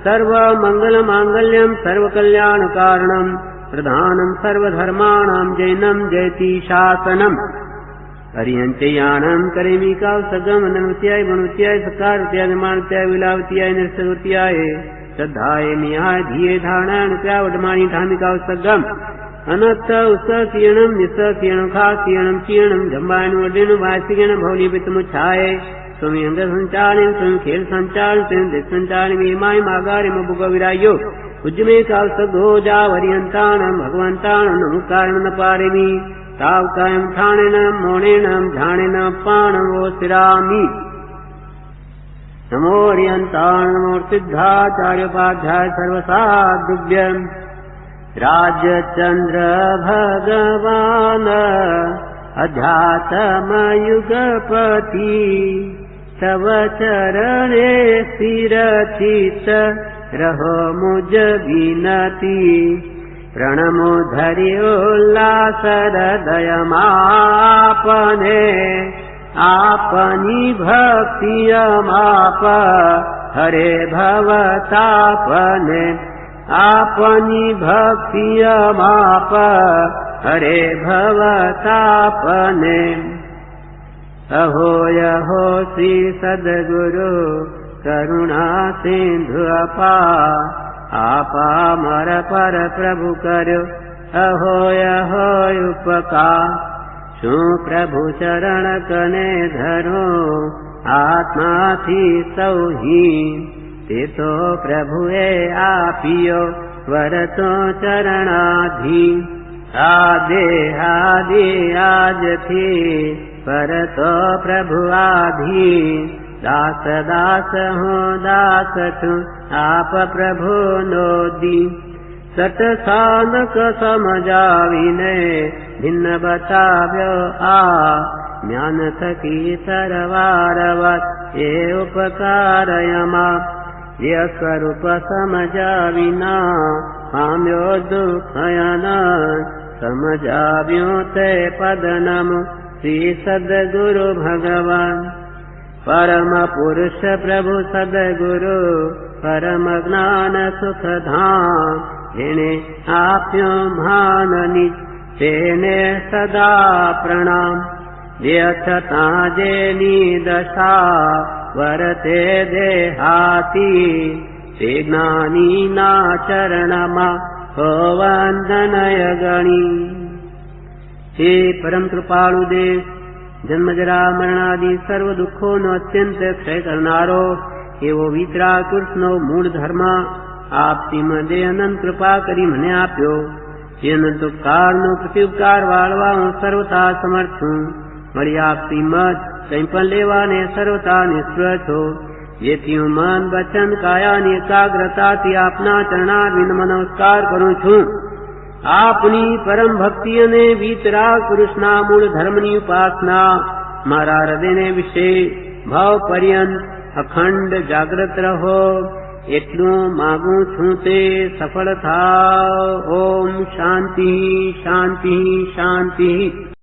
A: सर्व मंगल मांगल्यम सर्व कल्याण कारणम प्रधानम सर्वधर्माणाम जैनम जयति शासनम हरियंचयानम करेमी काव सगम ननुत्याय बनुत्याय सकार उत्याय निर्माणत्याय विलावत्याय निरसवत्याय श्रद्धाय निहाय धिये धारण त्या वडमाणी धामिकाव सगम अनत्त उस सीयणम निस सीयणम खा सीयणम चीयणम जम्बायन वडेन वासिगण भौली बितमुछाय स्वामी अंग संचालन स्वयं खेल संचालन स्वयं देश संचालन मीमाय मागारे मबुग विरायो उज्जमे काल सगो जा वरियंताणम भगवंताणम नमुकारण न पारेमी ताव कायम ठाणेनम मोणेनम झाणेनम पाणवो सिरामी नमो हरियंताण नमो सिद्धाचार्योपाध्याय सर्वसाधुभ्यम् राजचंद्र भगवान अध्यात्मयुगपति तव चरणे स्थिरचित रहो मुझ विनती प्रणमो धर्योल्लास हृदयमापने आपनी भक्तियमाप हरे भवतापने आपनी भक्तियमाप हरे भवतापने अहो यहो श्री सद्गुरु करुणा सिंधु आपा मर पर प्रभु कर्यो अहो यहो उपकार शू प्रभु चरण कने धरो आत्मा थी सौही ते तो प्रभुए आपियो वरतो चरणाधी आदे आदि आज थी पर तो प्रभु आधी दास दास हो दास तू आप प्रभु नोदी सत सानक समझाविने भिन्न बताव्यो आ ज्ञान थकी सरवारवत ये उपकारयमा ये स्वरूप समझाविना पाम्यो दुखयन समझाव्यो ते पदनम श्री सद्गुरु भगवान परम पुरुष प्रभु सद्गुरु परम ज्ञान सुख धाम जिने आप्यो भान निज तेने सदा प्रणाम व्यथता जेनी दशा वरते देहाती ते ज्ञानी ना चरणमा हो वंदनय गणी। हे परम कृपाळु देव जन्मजरा मरणादि सर्व दुखो नो अत्यंत क्षय करनारो एवो वितराग पुरुषनो मूળ ધર્મ આપ શ્રીમદે અનંત કૃપા કરી મને આપ્યો જે અનંત ઉપકારનો પ્રત્યુપકાર વાળવા હું સર્વતા સમર્થ છું વળી આપ શ્રીમદ કંઈ પણ લેવાને સર્વતા નિષ્ફળ છો જેથી હું મન વચન કાયાની એકાગ્રતાથી આપના ચરણારવિંદ નમસ્કાર કરું છું। આપની પરમ ભક્તિ અને વિતરાગ પુરુષના મૂળ ધર્મની ઉપાસના મારા હૃદયને વિશે ભાવ પર્યંત અખંડ જાગ્રત રહો એટલું માગું છું તે સફળ થાઓ। ઓમ શાંતિ શાંતિ શાંતિ।